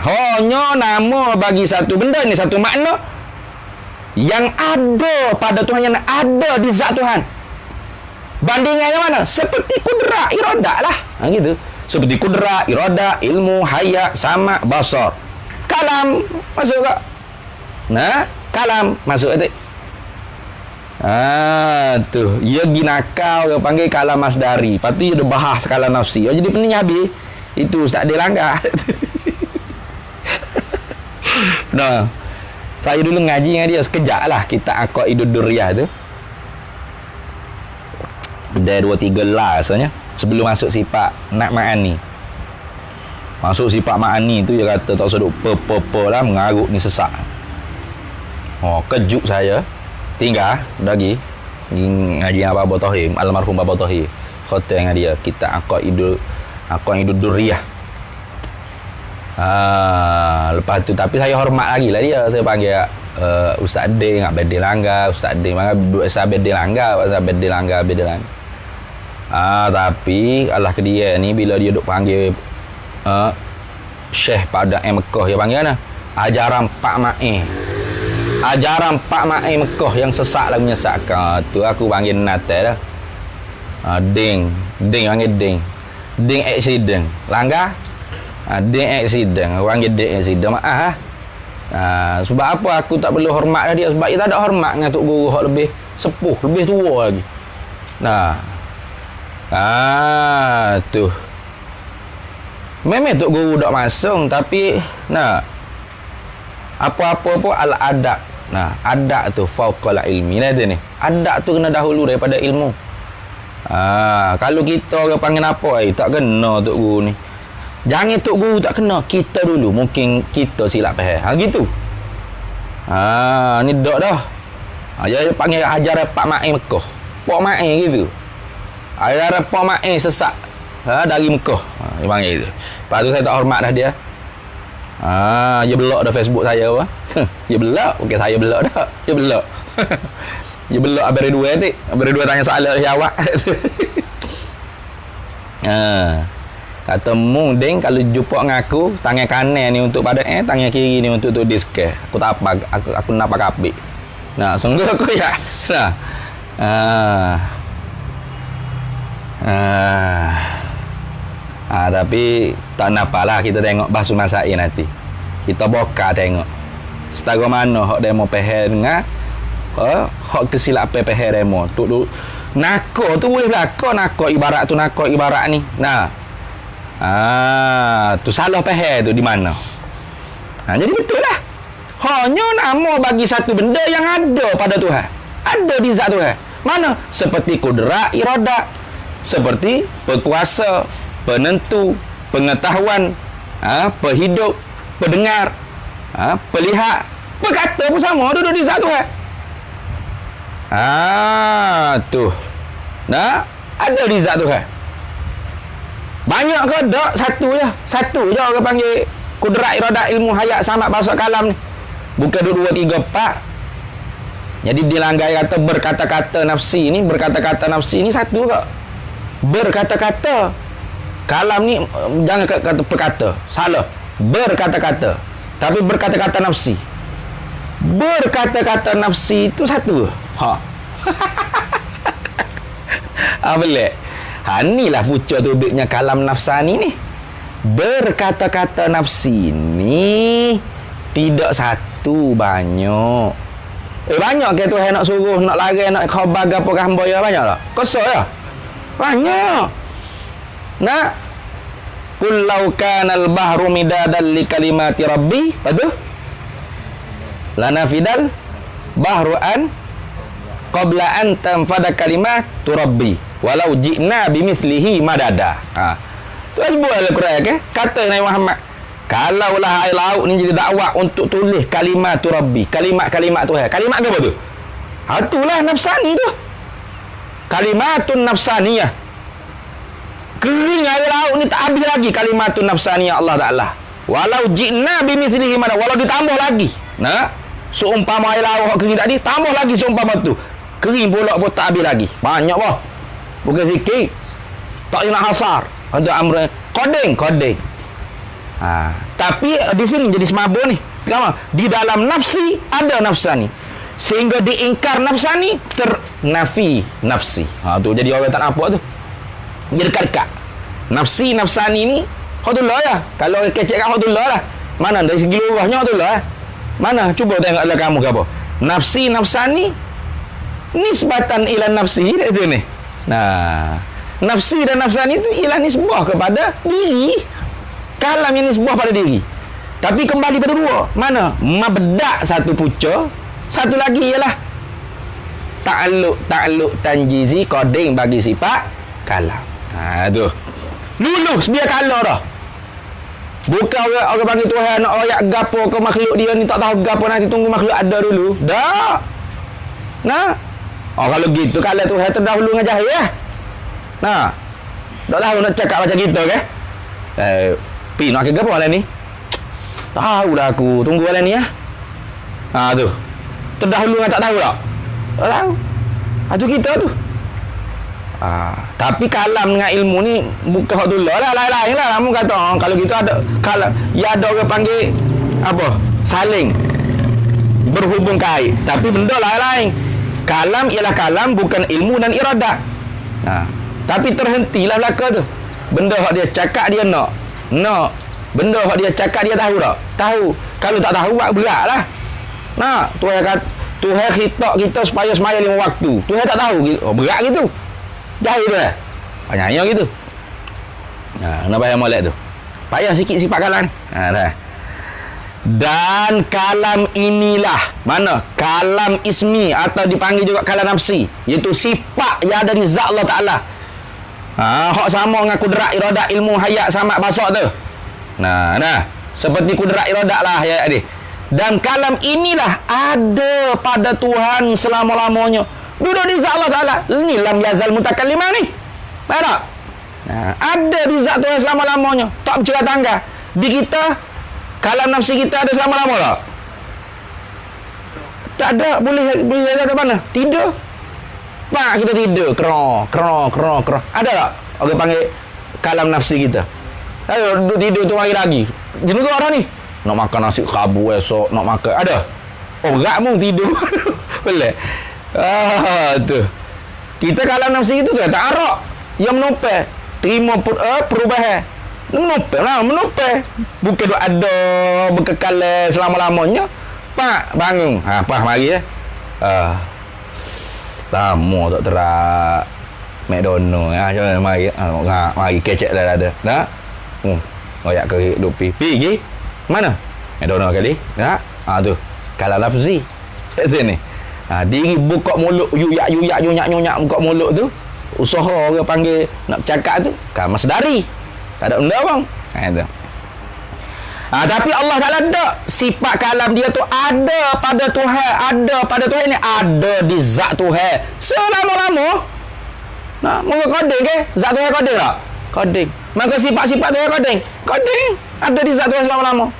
Hanya nama bagi satu benda ni, satu makna yang ada pada Tuhan, yang ada di zat Tuhan. Bandingannya mana? Seperti kudrat, iradat lah. Gitu. Seperti kudrat, iradat, ilmu, hayat, sama, basar. Kalam masuk tak? Kalam masuk tak? Tu. Ia ginakau dia panggil kalam masdari. Lepas tu dia bahas kalam nafsi. Jadi pening habis. Itu Ustaz dia langgar. Saya dulu ngaji dengan dia sekejap lah kitab Aqaidud Durriyah tu. Dah 2-3 lah rasanya. Sebelum masuk sifat nak ma'ani. Masuk sifat ma'ani tu dia kata tak usah duk lah, mengarut ni sesak. Kejut saya. Tinggal lagi ngaji dengan Baba Tahir, almarhum Baba Tahir. Khatam dengan dia kitab Aqaidud Durriyah. Lepas tu tapi saya hormat lagi lah dia. Saya panggil Ustaz Din, Abedin Langgar, Ustaz Din mana Ustaz Abedin Langgar, Ustaz Abedin Langgar, Abedin Langgar. Tapi Allah ke dia ni bila dia duk panggil Syekh pada Mekah, dia panggil mana? Ajaran Pak Ma'i. Ajaran Pak Ma'i Mekah yang sesak lah menyesatkan. Tu aku panggil Natal dah. Ding panggil Ding accident. Langgar. Ding accident. Orang panggil Ding accident. Maaf sebab apa aku tak perlu hormat dah dia? Sebab dia tak ada hormat dengan tok guru hak lebih sepuh, lebih tua lagi. Tu. Memang tok guru dak masung, tapi apa-apa pun al-adab. Adab tu fauqal ilmi dia ni. Adab tu kena dahulu daripada ilmu. Kalau kita orang panggil apa tak kena tok guru ni. Jangan tok guru tak kena, kita dulu mungkin kita silap faham. Gitu. Ni dak dah. Dia panggil ajaran Pak Ma'i Mekah. Pak Ma'i gitu. Ajaran Pak Ma'i sesak. Dari Mekah. Dia panggil itu. Lepas tu saya tak hormat dah dia. Dia belak dah Facebook saya apa. Dia belak. Bukan saya belak dah. Dia belak. Dia belak abang dua ni. Abang dua tanya soalan dia jawab. Kata Ding kalau jumpa dengan aku, tangan kanan ni untuk pada tangan kiri ni untuk disket. Aku tak apa, aku nak pakai apik. Sungguh aku ya. Tapi tak nampalah, kita tengok bahsu masail nanti. Kita boka tengok setara mana hak demo peher dengan hak kesilapan peher demo tu. Nako tu boleh berlaku, nako ibarat ni. Tu salah peher tu di mana? Jadi betul lah. Hanya nama bagi satu benda yang ada pada Tuhan. Ada di zat Tuhan. Mana? Seperti kudrat, iradat. Seperti berkuasa, penentu, pengetahuan, penghidup, pendengar, pelihat, berkata pun sama, duduk di zat Tuhan. Tu. Ada di zat Tuhan. Banyak ke tak? Satu je orang panggil kudrat, iradat, ilmu, hayat, samat, bahasa kalam ni. Bukan 2, 3, 4. Jadi dilanggar kata berkata-kata nafsi ni, satu ke? Berkata-kata. Kalam ni jangan kata perkata. Salah. Berkata-kata. Tapi berkata-kata nafsi. Berkata-kata nafsi itu satu. Boleh. Inilah fuca tubiknya kalam nafsani ni. Berkata-kata nafsi ni tidak satu, banyak. Banyak ke Tuhan nak suruh, nak larang, nak khabar apa ke hamba ya, banyak tak? Kosong ya? Banyak. Nah, qul law kana al-bahru midadan li kalimati rabbi, betul? Lanafidal bahru an qabla an tanfada kalimatu rabbi walau ji'na bimithlihi madada. Tu sebut Al-Quran ke? Kata Nabi Muhammad, kalaulah air laut ni jadi dakwah untuk tulis kalimat tu Rabbi, kalimat-kalimat Tuhan. Kalimat apa tu? Itulah nafsani tu. Kalimatun nafsaniyah. Kering air laut ni tak habis lagi kalimatun nafsaniyah Allah Ta'ala. Walau ji'na bimithlihi madada, walau ditambah lagi. Nah, seumpama air laut kering tadi, tambah lagi seumpama tu. Kering pula pun tak habis lagi. Banyak bah. Bukan sikit. Tak nak hasar. Untuk amr kodeng. Tapi di sini jadi semabur ni. Kenapa? Di dalam nafsi ada nafsani. Sehingga diingkar nafsani, ternafi nafsi. Tu jadi orang tak nampak tu. Jadi dekat-dekat. Nafsi nafsani ni khutullah ya. Kalau kecek kat khutullah lah. Mana dari segi lurahnya khutullah. Mana cuba tengoklah kamu ke apa. Nafsi nafsani nisbatan ila nafsi itu ni. Nah, nafsi dan nafsani itu ialah nisbah kepada diri. Kalam yang nisbah pada diri. Tapi kembali pada dua. Mana? Mabda' satu puca, satu lagi ialah ta'alluq tanjizi qading bagi sifat kalam. Tu. Lulus dia kalah dah. Bukan orang panggil Tuhan nak royak gapo ke makhluk dia ni, tak tahu gapo, nanti tunggu makhluk ada dulu. Dah. Nah. Kalau gitu kalau Tuhan terdahulu dengan jahil ya. Nah. Tak tahu nak cakap macam gitu ke? Pi nak ke gapo lah ni? Tahu dah aku. Tunggu lah ni ya. Tu. Terdahulu dengan tak tahu tak? Tak tahu. Tu kita tu. Tapi kalam dengan ilmu ni bukan hak dulu lah, lain-lain lah. Kamu kata kalau gitu ada kalam, ya ada orang panggil apa? Saling berhubung kait. Tapi benda lain-lain. Kalam ialah kalam, bukan ilmu dan iradat. Tapi terhentilah belaka tu. Benda hak dia cakap dia nak. Benda hak dia cakap dia tahu tak? Tahu. Kalau tak tahu buat berat lah. Tuhan kata, Tuhan khitab kita supaya semaya 5 waktu. Tuhan tak tahu, berat gitu. Jahil tu lah. Nyanyi gitu. Nak bayar molek tu. Payah sikit sifat kalam ni. Dah. Dan kalam inilah mana? Kalam ismi atau dipanggil juga kalam nafsi, iaitu sifat yang ada di zat Allah Ta'ala. Hak sama dengan kudrat iradat ilmu hayat samat basar tu. Nah, seperti kudrat iradat lah ya adik. Dan kalam inilah ada pada Tuhan selama-lamanya. Duduk di zat Allah Ta'ala. Ini lam yazal mutakallimah ni. Baik tak? Ada di zat Tuhan selama-lamanya. Tak bercerai tangga. Di kita, kalam nafsi kita ada selama-lama tak? Tak ada. Boleh ada mana? Tidur. Pak, kita tidur. Kerong. Ada tak? Orang panggil kalam nafsi kita. Ayo, duduk tidur tu hari lagi. Jenis ke orang ni? Nak makan nasi khabu esok. Nak makan. Ada? Berat mu tidur. Boleh. Tu. Kita kalam nafsi kita tak arak. Yang menopel. Terima perubahan. Menopel. Bukan ada berkekal selama-lamanya. Pak, bangun. Pak, mari ya. Lama tak terak McDonald ya. Mari kecek dah ada. Dah. Royak kerik duk pergi. Mana? McDonald kali. Ya. Tu. Kalam lafzi. Itu ni. Diri buka mulut yuyak nyunyak buka mulut tu. Usaha orang panggil nak cakap tu kan masdari. Tak ada benda bang. Itu. Tapi Allah Ta'ala ada sifat kalam dia tu ada pada Tuhan. Ada pada Tuhan ni. Ada di zat Tuhan selama-lama. Maka koding ke? Zat Tuhan koding tak? Koding. Maka sifat-sifat Tuhan koding. Ada di zat Tuhan selama-lama.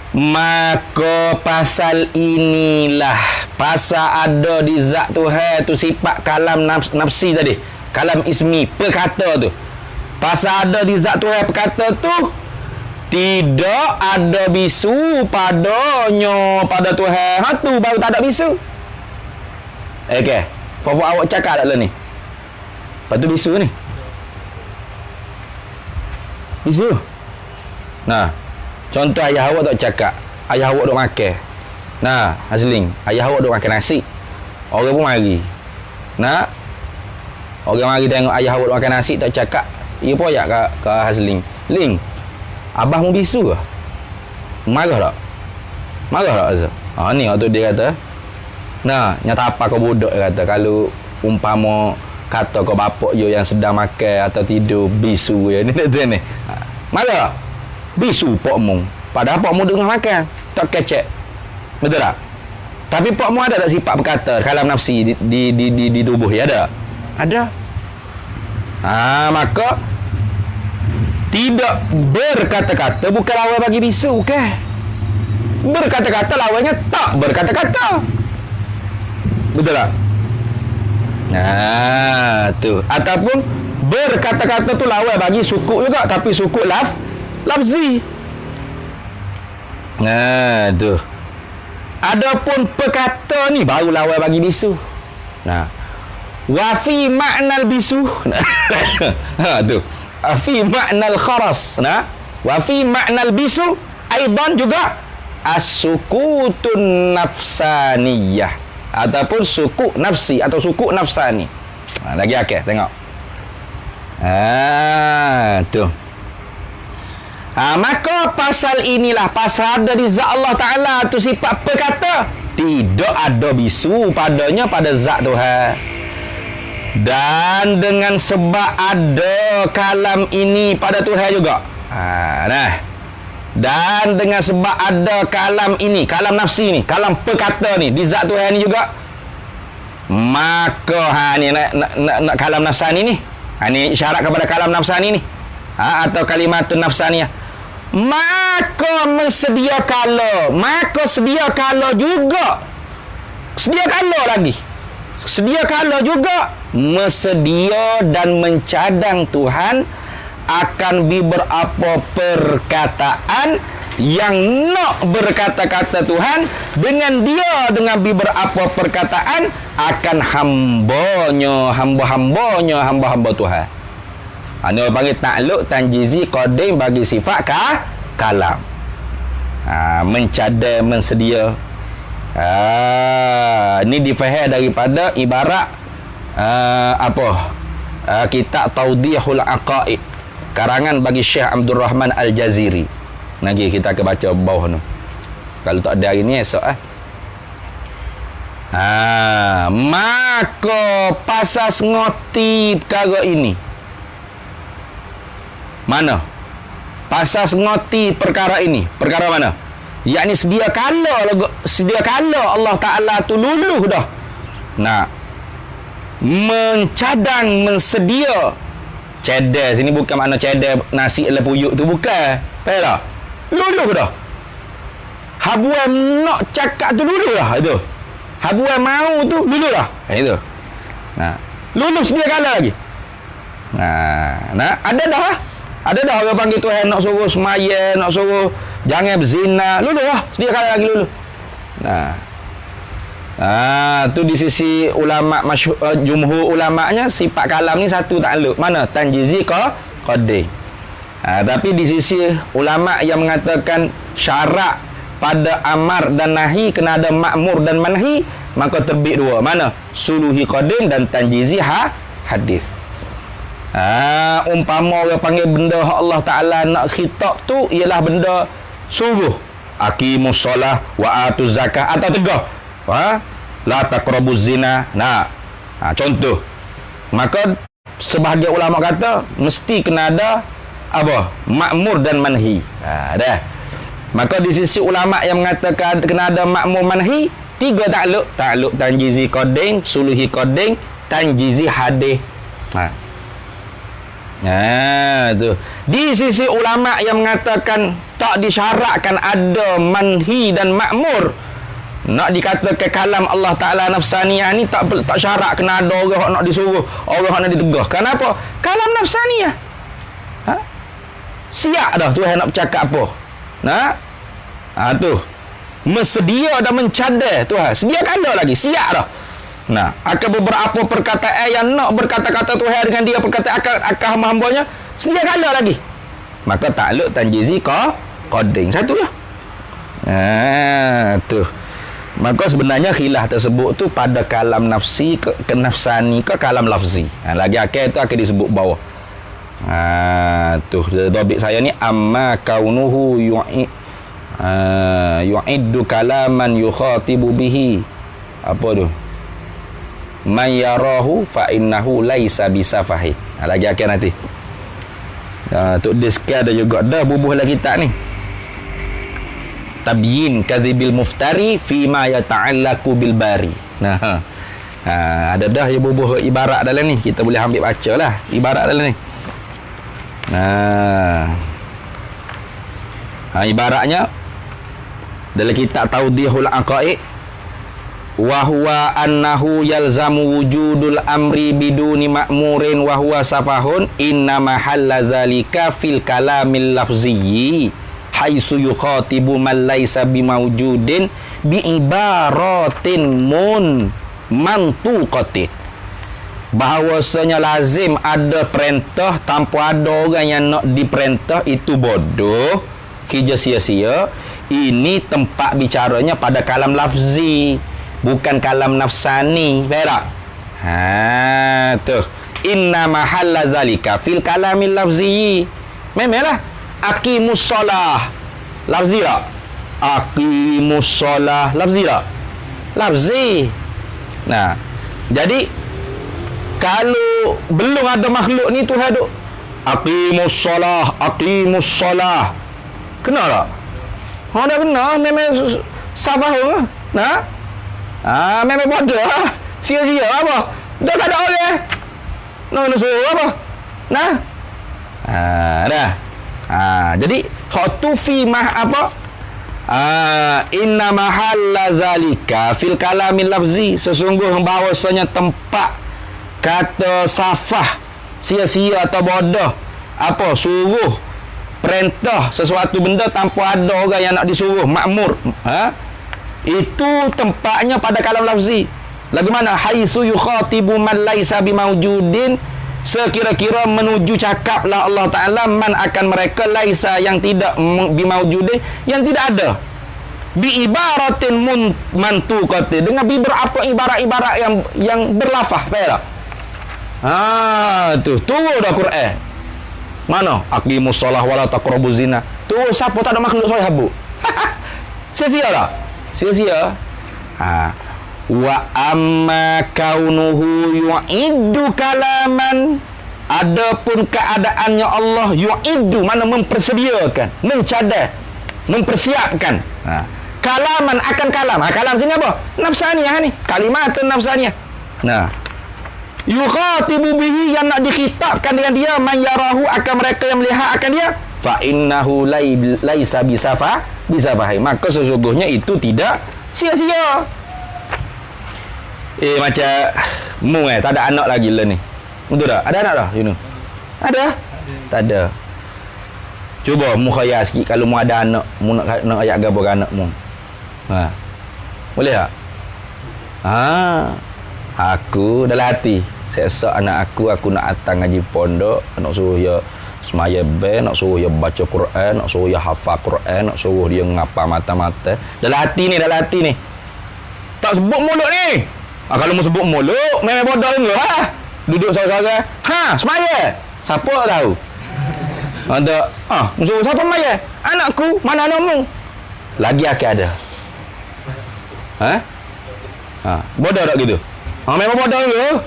Maka pasal inilah, pasal ada di zat Tuhan tu sifat kalam nafsi tadi, kalam ismi, perkata tu. Pasal ada di zat Tuhan perkata tu, tidak ada bisu padanya, pada Tuhan. Tu baru tak ada bisu. Okey. Fafuk awak cakap tak lah ni? Lepas tu bisu ni. Bisu. Nah, contoh ayah awak tak cakap, ayah awak duk makan. Nah, Hazling, ayah awak duk makan nasi. Orang pun mari. Nah, orang mari tengok ayah awak duk makan nasi tak cakap. Ia pun ayak ke Hazling. Ling, abah mu bisu ke? Marah tak? Marah tak Azhar? Ni waktu dia kata, nah, nyata apa kau budak kata, kalau umpama kata kau bapak you yang sedang makan atau tidur bisu ya ni ni. Marah. Bisu pokmu. Padahal pokmu tengah makan, tak kecek. Betul tak? Tapi pokmu ada tak sifat berkata kalam nafsi di tubuh ya ada? Ada. Maka tidak berkata-kata bukan lawan bagi bisu, bukan. Berkata-kata lawannya tak berkata-kata. Betul tak? Nah, tu. Ataupun berkata-kata tu lawan bagi sukuk juga, tapi sukuk lafzi. Nah, tu. Adapun perkata ni baru lawan bagi bisu. Nah. Wa fi ma'nal bisu. Tu. Fi ma'nal kharas. Nah. Wa fi ma'nal bisu aidan juga as-sukutun nafsaniyah ataupun sukuk nafsi atau sukuk nafsani. Lagi akal tengok. Tu. Maka pasal inilah pasal dari zat Allah Ta'ala tu sifat perkata tidak ada bisu padanya pada zat Tuhan. Dan dengan sebab ada kalam ini pada Tuhan juga. Dan dengan sebab ada kalam ini, kalam nafsi ni, kalam perkata ni di zat Tuhan ni juga, maka ni nak kalam nafsani ni. Ni syarat kepada kalam nafsani ni. Atau kalimatun nafsaniyah. Maka sedia kala juga. Sedia kala lagi. Sedia kala juga mesedia dan mencadang Tuhan akan beberapa perkataan yang nak berkata-kata Tuhan dengan beberapa perkataan akan hamba-hamba Tuhan. Ini orang panggil takluk tanjizi qadim bagi sifat kalam. Mencadang, mensedia. Ini difaham daripada ibarat kitab Tawdihul Aqaid karangan bagi Syekh Abdul Rahman Al-Jaziri. Nanti kita akan baca bawah tu. Kalau tak ada hari ni esok maka pasas ngoti perkara ini. Mana? Pasas ngoti perkara ini. Perkara mana? Yakni sedia kala Allah Ta'ala tu luluh dah. Nah, mencadang, mensedia. Cedar sini bukan makna cedar nasi le puyuk tu, bukan. Faham tak? Luluh dah. Habuan nak cakap tu luluh dah itu. Habuan mau tu luluh dah. Itu. Nah, luluh sedia kala lagi. Nah, ada dah. Ada dah orang panggil Tuhan nak suruh semaya, nak suruh jangan berzina. Luluh lah. Sedia kala lagi luluh. Tu di sisi ulama jumhur ulamanya sifat kalam ni satu takluk. Mana? Tanjizi qadim. Tapi di sisi ulama yang mengatakan syarat pada amar dan nahi kena ada ma'mur dan manhi, maka terbit dua. Mana? Suluhi qadim dan tanjizi hadis. Umpama orang panggil benda Allah Ta'ala nak khitab tu ialah benda suruh aqimus solah wa atuz zakah atau tegah la taqrabuz zina. Contoh, maka sebahagian ulama kata mesti kena ada ma'mur dan manhi. Dah. Maka di sisi ulama yang mengatakan kena ada ma'mur manhi, tiga takluk tanjizi qadim, suluhi qadim, tanjizi hadis. Tu. Di sisi ulama yang mengatakan tak disyaratkan ada manhi dan ma'mur, nak dikatakan kalam Allah Ta'ala nafsaniyah ni tak syarat kena ada orang nak disuruh, orang nak ditegah. Kenapa? Kalam nafsaniyah. Siap dah Tuhan nak bercakap apa. Tu. Mensedia dan mencadar Tuhan. Sedia kala lagi. Siap dah. Nah, akan beberapa perkataan yang nak berkata-kata Tuhan dengan dia perkataan akal hamba-hambanya sedia kala lagi. Maka takluk tanjizi qading. Satu lah. Tu. Maka sebenarnya khilaf tersebut tu pada kalam nafsi ke nafsani ke kalam lafzi. Lagi akal tu akan disebut bawah. Tu topik saya ni amma kaunuhu yu'iddu kalaman yukhatibu bihi. Apa tu? Man yarahu fa innahu laisa bisafahi. Lagi akal nanti. Tok diskar ada juga dah bubuh lagi kitab ni. Tabyin kadhibil muftari fima yata'allaku bil bari. Nah, ada dah ya bubuh ibarat dalam ni. Kita boleh ambil bacalah ibarat dalam ni. Ibaratnya dalam kitab Tawdihul Aqaid, wa huwa annahu yalzamu wujudul amri biduni ma'murin wa huwa safahun inna mahalla zalika fil kalamil lafziyyi haitsu yukhatibu man laisa bimawjudin bi ibaratin mantuqatin. Bahawasanya lazim ada perintah tanpa ada orang yang nak diperintah, itu bodoh, kerja sia-sia. Ini tempat bicaranya pada kalam lafzi, bukan kalam nafsani. Berak? Tu. Inna mahalla zalika fil kalamil lafzi. Memanglah aqimus solah lafzi tak? Aqimus solah lafzi tak? Lafzi. Nah, jadi kalau belum ada makhluk ni Tuhan duk aqimus solah. Kena tak? Dah kena. Memang safahun. Nah. Memang bodoh lah. Sia-sia apa? Dah tak ada orang. Nak suruh apa? Nah. Dah. Jadi hak tu fi apa? Inna mahalla zalika fil kalamil lafzi. Sesungguhnya bahawasanya tempat kata safah, sia-sia atau bodoh, apa suruh perintah sesuatu benda tanpa ada orang yang nak disuruh, makmur. Itu tempatnya pada kalam lafzi. Lagu mana? Haitsu yukhatibu man laisa bimawjudin, sekira-kira menuju cakaplah Allah Ta'ala man akan mereka laisa yang tidak bimawjudin, yang tidak ada, bi ibaratin mantuqatin, dengan beberapa ibarat-ibarat yang berlafaz. Baiklah. Tu dah Quran. Mana? Aqimus solah wala taqrabuz zina. Tu siapa tak ada makhluk soleh habuk. Sia-sia tak? Sia-sia. Wa amma kaunuhu yu'iddu kalaman, adapun keadaannya Allah yu'iddu, mana mempersediakan, mencadar, mempersiapkan. Kalaman akan kalam. Kalam sini apa? Nafsaniyah ni. Kalimatun nafsaniyah. Nah, yukhatibu bihi, yang nak dikhitabkan dengan dia, man yarahu, akan mereka yang melihat akan dia, fa innahu laisa bisafahi, maka sesungguhnya itu tidak sia-sia. Macam mu tak ada anak lagi lah ni. Betul tak? Ada anak dah Yunus? Ada? Tak ada. Cuba mu khayal sikit, kalau mu ada anak, mu nak ayat gapo ke anak mu? Boleh tak? Aku dalam hati, sesok anak aku nak datang ngaji pondok, nak suruh dia semaya ben, nak suruh dia baca Quran, nak suruh dia hafal Quran, nak suruh dia ngapa mata-mata. Dalam hati ni. Tak sebut mulut ni. Kalau mu sebut mulut, memang bodoh ni lah. Duduk saudara. Semaya. Siapa tahu? Mu suruh siapa semaya? Anakku, mana anakmu? Lagi akan ada. Bodoh tak gitu? Memang bodoh tu.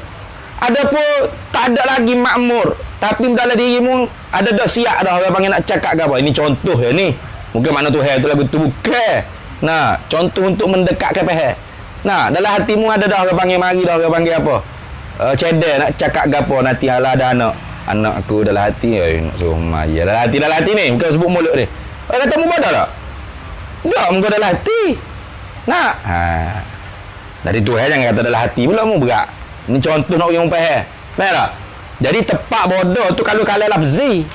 Ada pun tak ada lagi makmur, tapi dalam dirimu ada dah siap dah orang panggil nak cakap ke apa. Ini contoh ya ni. Mungkin makna Tuhan tu lagu tu bukan. Nah, contoh untuk mendekatkan Tuhan. Nah, dalam hatimu ada dah orang panggil mari dah orang panggil apa? Cedek nak cakap ke apa, nanti hala ada anak aku dalam hati, nak suruh maya. Dalam hati ni, bukan sebut mulut ni. Kata mu bodoh tak? Tak, muka dalam hati. Nah, dari Tuhan jangan kata dalam hati pula mu berat. Ini contoh nak orang faham. Faham tak? Jadi tepat bodoh tu kalau kalah lafzi.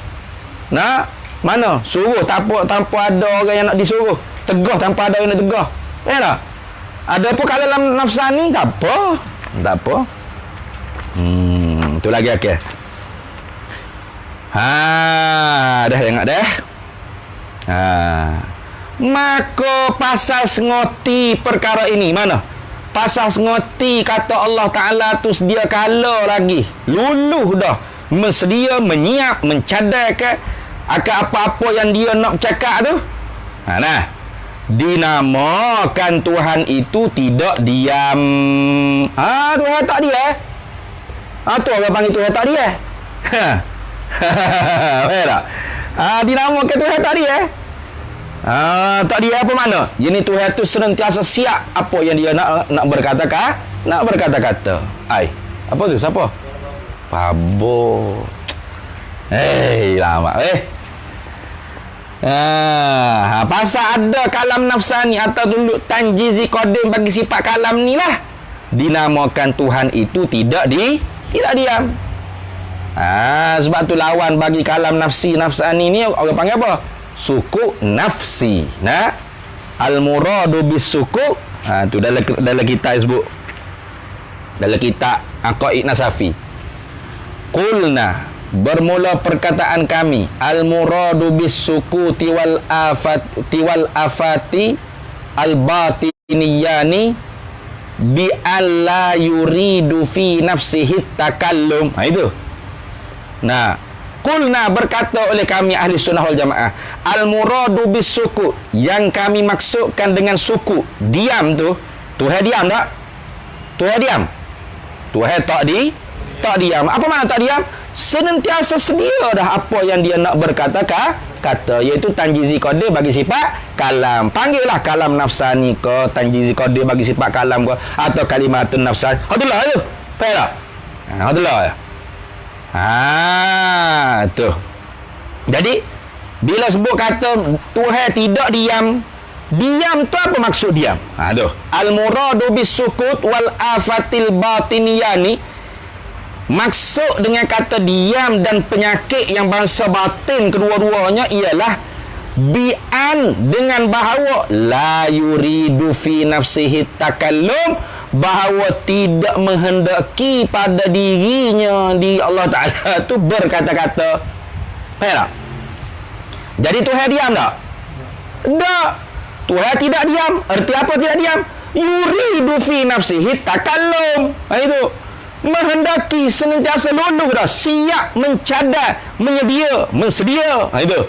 Nah, mana? Suruh tanpa ada orang yang nak disuruh. Tegah tanpa ada orang nak tegah. Faham tak? Ada pun kalah dalam nafsani tak apa. Tak apa. Tu lagi okey. Dah tengok dah. Maka pasal ngoti perkara ini mana? Pasal ngoti kata Allah Ta'ala tu sedia kala lagi. Luluh dah. Mensedia, menyiap, mencadangkan akan apa-apa yang dia nak cakap tu. Nah. Dinamakan Tuhan itu tidak diam. Tuhan tak dia. Tu orang panggil Tuhan tak dia. Baik tak? Dinamakan Tuhan tak dia. Tak dia apa mana? Jadi Tuhan tu senantiasa siap apa yang dia nak berkata-kata. Nak berkata-kata. Apa tu? Siapa? Pabo. Lama. Pasal ada kalam nafsani atau dulu tanjizi qadim bagi sifat kalam ni lah, dinamakan Tuhan itu tidak diam. Sebab tu lawan bagi kalam nafsani ni orang panggil apa? Suku nafsi. Al-muradu bis suku. Tu dalam kitab sebut. Dalam kitab Aqaid Nasafi. Qulna, bermula perkataan kami, al-muradu bis sukuti wal afati al-batiniyani bi alla yuridu fi nafsihi takallum. Itu. Qulna, berkata oleh kami ahli sunnah wal jamaah, al-muradu bis suku, yang kami maksudkan dengan suku, diam tu, Tuhan diam tak? Tuhan diam. Tuhan tak diam. Apa makna tak diam? Senantiasa sedia dah apa yang dia nak berkata, iaitu tanjizi qadir bagi sifat kalam. Panggillah kalam nafsani ke, tanjizi qadir bagi sifat kalam ke, atau kalimatun nafsan. Hadullah tu. Faham tak? Hadullah ya. Tu. Jadi bila sebut kata Tuhan tidak diam, diam tu apa maksud diam? Tu. Al-muradu bis sukut wal afatil batiniyani, maksud dengan kata diam dan penyakit yang bangsa batin kedua-duanya ialah bi'an, dengan bahawa la yuridu fi nafsihi takallum, bahawa tidak menghendaki pada dirinya di Allah Ta'ala tu berkata-kata. Faham tak? Jadi Tuhan diam tak? Tak. Tuhan tidak diam. Erti apa tidak diam? Yuridu fi nafsihi takallum. Itu menghendaki, senantiasa luluh dah, siap, mencadang, menyedia, mensedia. Itu.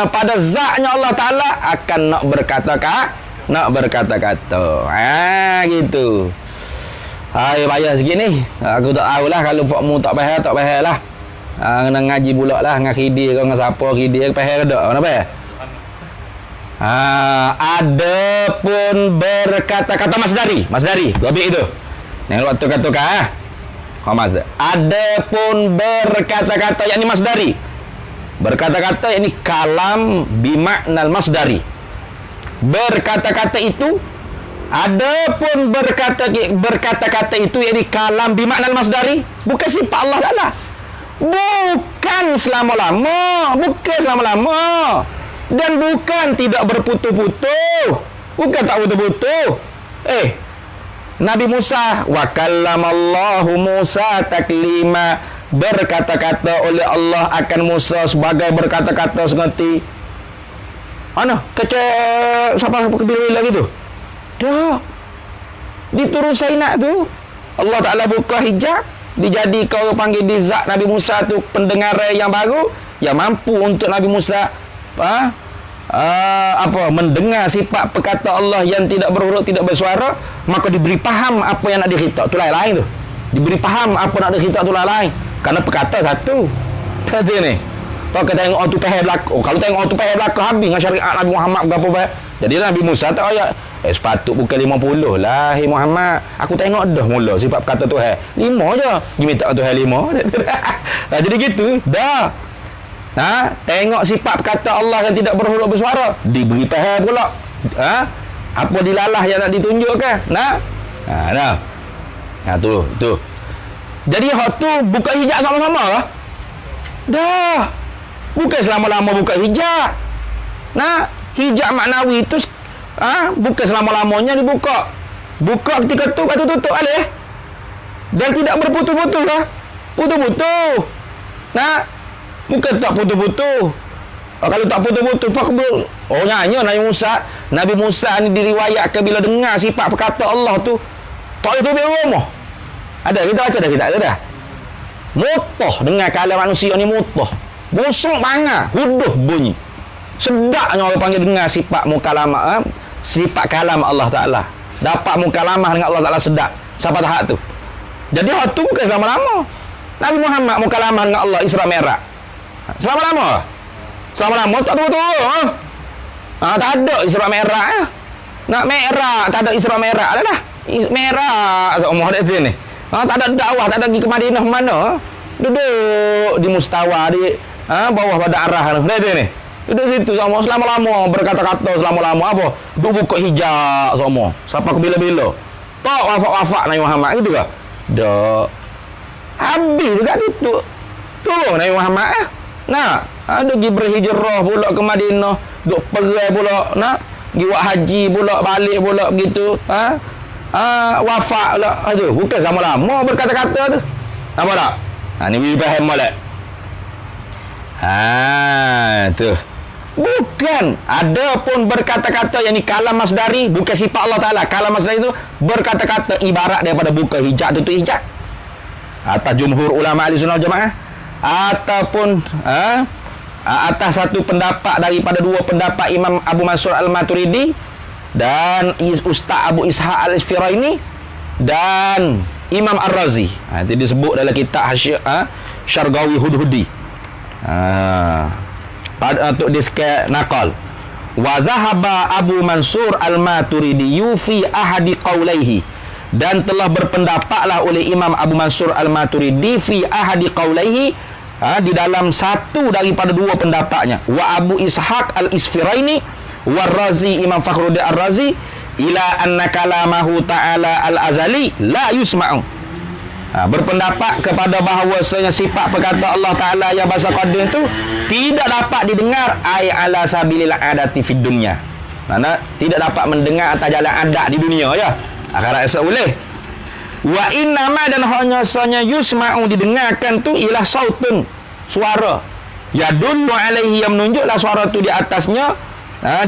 Pada zatnya Allah Ta'ala akan nak berkata-kata. Gitu. Payah sikit ni. Aku tak tahulah kalau fakmu tak faham lah. Kena ngaji pula lah dengan khidir ke, dengan siapa khidir, faham ke tak? Kenapa ya? Ada pun berkata-kata masdari. Tu ambil itu. Yang waktu kata-kata ada pun berkata-kata yakni masdari. Berkata-kata yakni kalam bimaknal masdari. Berkata-kata itu, ada pun berkata-kata itu yakni kalam bimaknal masdari, bukan sifat Allah Ta'ala. Bukan selama-lama, dan bukan tidak berputus-putus, bukan tak putus-putus. Nabi Musa, wa kallamallahu Musa taklima, berkata-kata oleh Allah akan Musa sebagai berkata-kata seperti mana? Siapa bila lagi tu? Dah. Di Turun Sainat tu Allah Ta'ala buka hijab, dijadikan orang panggil di zat Nabi Musa tu pendengaran yang baru, yang mampu untuk Nabi Musa mendengar sifat perkata Allah yang tidak berhuruf, tidak bersuara, maka diberi faham apa yang nak dikhitab tu lain-lain tu. Diberi faham apa nak dikhitab tu lain-lain. Kerana perkata satu. Kata ni. Kalau kita tengok tu faham belakang. Kalau tengok tu faham belakang habis dengan syariat Nabi Muhammad berapa banyak. Jadi Nabi Musa tak ayat. Sepatut bukan 50 lah. Muhammad. Aku tengok dah mula sifat perkata Tuhan. 5 je. Dia minta Tuhan 5. Jadi gitu. Dah. Tengok sifat perkata Allah yang tidak berhuruf bersuara, diberi faham pula. Apa dilalah yang nak ditunjukkan. Tu. Jadi hak tu buka hijab sama-sama lah. Dah. Bukan selama-lama buka hijab. Hijab maknawi tu bukan selama-lamanya dibuka. Buka ketika tu, lepas tu tutup alih. Dan tidak berputus-putus lah. Putus-putus. Nah, bukan tak putus-putus. Kalau tak putus-putus faqbul. Oh nyanyi Nabi Musa ni diriwayatkan bila dengar sifat perkata Allah tu tak boleh tubik rumah. Ada kita baca dah kita ada dah. Mutah dengan kalam manusia ni mutah. Busuk bangar, huduh bunyi. Sedaknya orang panggil dengar sifat mukalamah, sifat kalam Allah Taala. Dapat mukalamah dengan Allah Taala sedap. Siapa tahap tu? Jadi hak tu bukan selama-lama. Nabi Muhammad mukalamah dengan Allah Isra Mi'raj. Selama-lama. Selama-lama tak tahu-tahu. Tak ada Isra Mi'raj. Nak Mi'raj, tak ada Isra Mi'raj dah. Mi'raj umur dia ni. Tak ada dakwah, tak ada pergi ke Madinah mana. Duduk di mustawa di bawah pada arah ni. Duduk situ sama selama-lama berkata-kata selama-lama apa? Duk buka hijab semua. Sampai ke bila-bila. Tak wafat-wafat Nabi Muhammad gitu ke? Dak. Habis dekat situ. Tolong Nabi Muhammad Nah, ada pergi berhijrah pula ke Madinah, duk perai pula, nak pergi buat haji pula, balik pula begitu. Wafat pula. Aduh, bukan sama-lama berkata-kata tu. Nampak tak? Ni we faham molek. Tu. Bukan. Ada pun berkata-kata yang ni kalam masdari, bukan sifat Allah Ta'ala. Kalam masdari itu berkata-kata ibarat daripada buka hijab, tutup hijab. Atas jumhur ulama ahli sunnah jamaah. Ataupun atas satu pendapat daripada dua pendapat Imam Abu Mansur Al-Maturidi dan Ustaz Abu Ishaq Al-Isfiraini dan Imam Ar-Razi. Itu disebut dalam kitab Syargawi Hudhudi. Untuk diskar naqal. Wa zahaba Abu Mansur Al-Maturidi fi ahadi qawlaihi, dan telah berpendapatlah oleh Imam Abu Mansur Al-Maturidi fi ahadi qawlaihi, di dalam satu daripada dua pendapatnya, wa Abu Ishaq Al-Isfiraini wa Razi, Imam Fakhruddin Ar-Razi, ila anna kalamahu ta'ala al-azali la yusma'u. Berpendapat kepada bahawasanya sifat perkata Allah Ta'ala yang bahasa qadim tu tidak dapat didengar ay ala sabilil adati fid dunya. Mana tidak dapat mendengar atas jalan adat di dunia ya. Akhirat esok boleh. Wa innama, dan hanya sanya yusma'u didengarkan tu ialah sautun, suara. Yadullu alaihi, yang menunjuklah suara tu di atasnya,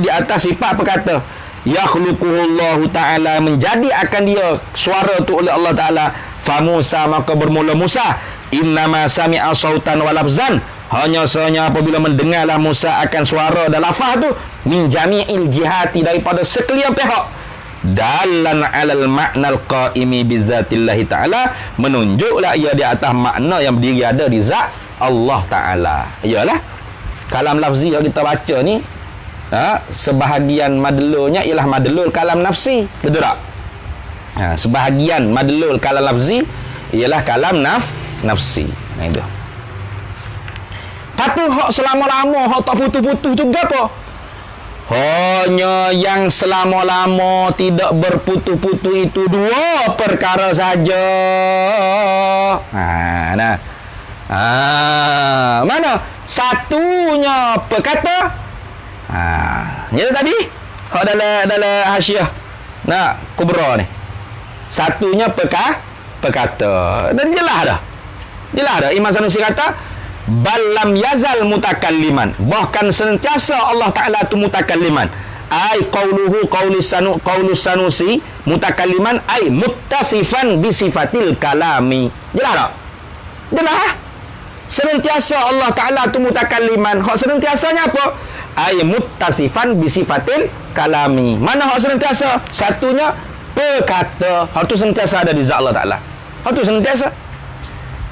di atas sifat perkata. Yakhluquhullahu ta'ala, menjadi akan dia suara tu oleh Allah Ta'ala. Fa Musa, maka bermula Musa, innama sami'a sautan wa lafzan, hanya sanya apabila mendengarlah Musa akan suara dan lafaz tu, min jami'il jihati, daripada sekalian pihak, dalan alal ma'nal qaimi bizatillahi ta'ala, menunjuklah ia di atas makna yang berdiri ada di zat Allah Ta'ala. Iyalah kalam lafzi yang kita baca ni, sebahagian madlulnya ialah madlul kalam nafsi, betul tak? Sebahagian madlul kalam lafzi ialah kalam nafsi. Itu patuh hak selama-lama, hak tak putus-putus tu gapo? Hanya yang selama-lama tidak berputus-putus itu dua perkara saja. Mana? Satunya perkata. Itu tadi. Hak dalam hasyiah. Kubra ni. Satunya perkata. Dan jelas dah. Jelas dah. Imam Sanusi kata, balam yazal mutakalliman, bahkan sentiasa Allah Ta'ala tu mutakalliman. Ai qauluhu qaulus Sanusi mutakalliman ai muttasifan bisifatil kalami. Jelas tak? Jelas. Senantiasa Allah Ta'ala tu mutakalliman. Hak senantiasanya apa? Ai muttasifan bisifatil kalami. Mana hak senantiasa? Satunya perkata. Hak tu senantiasa ada di zat Allah Ta'ala. Hak tu senantiasa.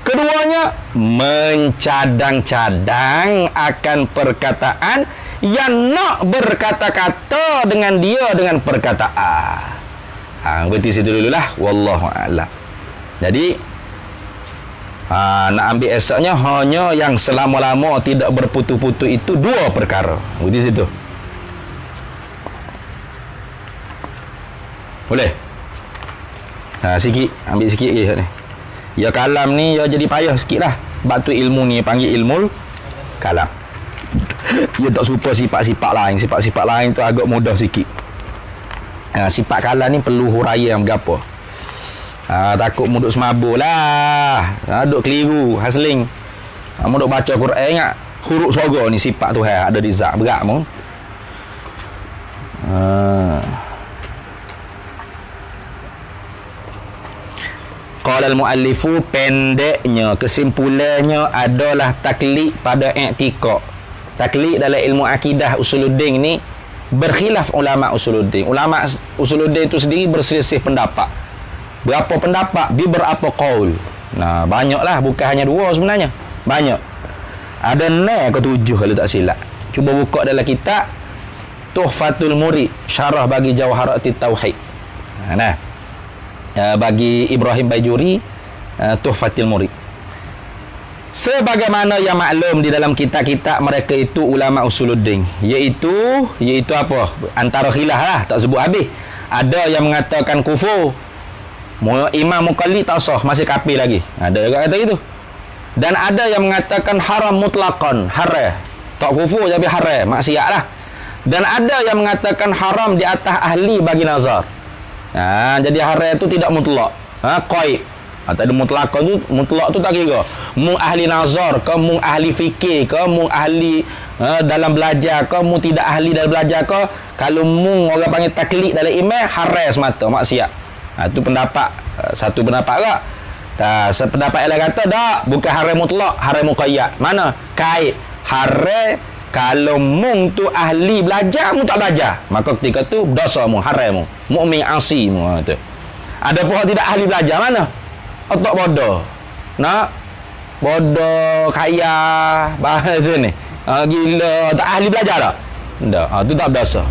Keduanya mencadang-cadang akan perkataan yang nak berkata-kata dengan dia dengan perkataan. Berhenti situ dululah. Wallahu a'lam. Jadi nak ambil esoknya hanya yang selama-lama tidak berputus-putus itu dua perkara. Berhenti situ. Boleh? Sikit. Ambil sikit lagi ni. Ya kalam ni ya jadi payah sikit lah. Sebab tu ilmu ni panggil ilmu kalam. Dia tak serupa sifat-sifat lain. Sifat-sifat lain tu agak mudah sikit. Sifat kalam ni perlu huraian yang berapa. Takut mu duk semabur lah. Duk keliru, hasling. Mu duk baca Quran ingat huruf surga ni sifat Tuhan ada di zat berat mu. Qala al-muallifu, pendeknya kesimpulannya adalah taklid pada i'tiqad. Taklid dalam ilmu akidah usuluddin ni berkhilaf ulama usuluddin. Ulama usuluddin itu sendiri berselisih pendapat. Berapa pendapat? Berapa qaul. Nah, banyaklah, bukan hanya dua sebenarnya. Banyak. Ada 6 ke 7 kalau tak silap. Cuba buka dalam kitab Tuhfatul Murid, syarah bagi Jawharatit Tauhid. Nah. Bagi Ibrahim Bajuri, Tuhfatul Murid. Sebagaimana yang maklum di dalam kitab-kitab mereka itu ulama usuluddin, iaitu apa? Antara khilaf lah, tak sebut habis. Ada yang mengatakan kufur. Imam Muqallid tak sah, masih kafir lagi. Ada juga kata gitu. Dan ada yang mengatakan haram mutlaqan, haram. Tak kufur tapi haram, maksiat lah. Dan ada yang mengatakan haram di atas ahli bagi nazar. Jadi haram itu tidak mutlak. Qaid. Tak ada mutlak tu tak kira. Mu ahli nazar ke, mu ahli fikir ke, mu ahli dalam belajar ke, mu tidak ahli dalam belajar ke, kalau mu orang panggil taklid dalam iman, haram semata, maksiat. Itu pendapat satu pendapat tak? Sependapat yang kata tak, bukan haram mutlak, haram muqayyad. Mana? Kait haram kalau mung tu ahli belajar, mu tak belajar, maka ketika tu dosa mu, haram mu, mukmin asi mu tu. Ada pun tidak ahli belajar, mana? Otak bodoh. Nak bodoh kaya bahasa tu ni. Gila, tak ahli belajar tak? Tak. Tu tak berdosa.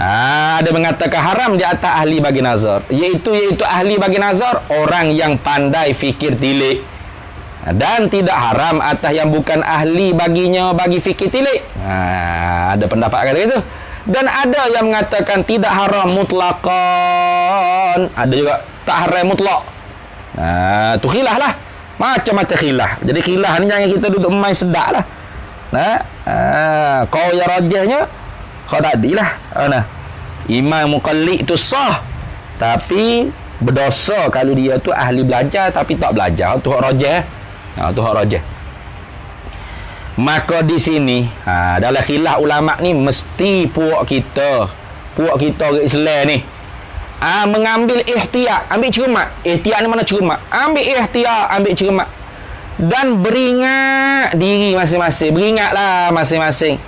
Ada mengatakan haram di atas ahli bagi nazar, iaitu ahli bagi nazar orang yang pandai fikir tilik, dan tidak haram atas yang bukan ahli baginya bagi fikir tilik. Ada pendapat kata gitu. Dan ada yang mengatakan tidak haram mutlaqan, ada juga tak haram mutlak. Tu khilaf lah, macam-macam khilaf. Jadi khilaf ni jangan kita duduk main sedak lah. Kau yang rajahnya kau tadilah, Imam Muqallid tu sah, tapi berdosa kalau dia tu ahli belajar tapi tak belajar. Tu hak rajah. Tu hak rajah. Maka di sini dalam khilaf ulama ni mesti puak kita orang Islam ni mengambil ihtiyat, ambil cermat. Ihtiyat ni mana cermat? Ambil ihtiyat, ambil cermat, dan beringat diri masing-masing. Beringatlah masing-masing,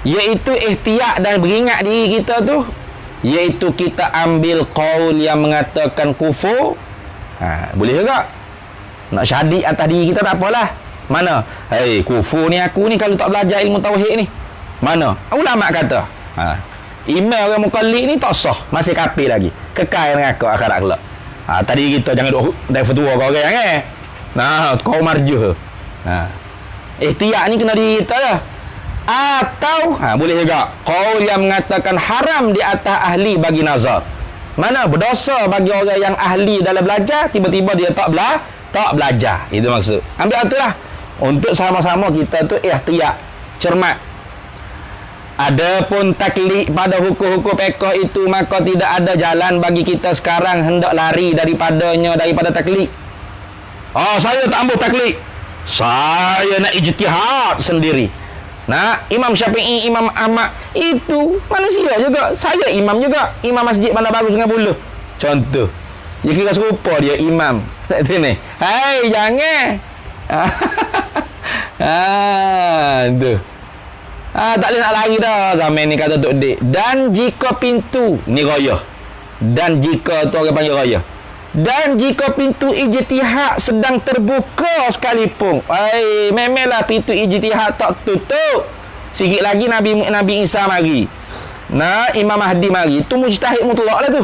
iaitu ihtiyat dan beringat diri kita tu, iaitu kita ambil qaul yang mengatakan kufur. Boleh juga nak syahadat atas diri kita, tak apalah. Mana? Kufur ni aku ni kalau tak belajar ilmu tauhid ni. Mana? Ulama kata imam orang Muqallid ni tak sah, masih kafir lagi, kekal dengan aku akhirat kelak. Tadi kita jangan duk dari fatwa kau orang kau marjuh. Ihtiyat ni kena diri kita lah. Atau boleh juga qaul yang mengatakan haram di atas ahli bagi nazar. Mana? Berdosa bagi orang yang ahli dalam belajar, tiba-tiba dia tak belajar. Itu maksud. Ambil atulah untuk sama-sama kita tu ihtiyat, cermat. Adapun taklid pada hukum-hukum fiqh itu, maka tidak ada jalan bagi kita sekarang hendak lari daripada taklid. Saya tak ambil taklid, saya nak ijtihad sendiri. Imam Syafi'i, Imam Ahmad itu manusia juga. Saya imam juga. Imam masjid mana bagus dengan buluh, contoh. Dia kira serupa dia imam. Tak tahu ni. Jangan. Tu. Tak boleh nak lari dah zaman ni, kata Tok Dik. Dan jika pintu ni raya, dan jika tu orang panggil raya, dan jika pintu ijtihad sedang terbuka sekalipun, memanglah pintu ijtihad tak tutup. Sikit lagi Nabi Isa mari, Imam Mahdi mari, tu mujtahid mutlak lah tu.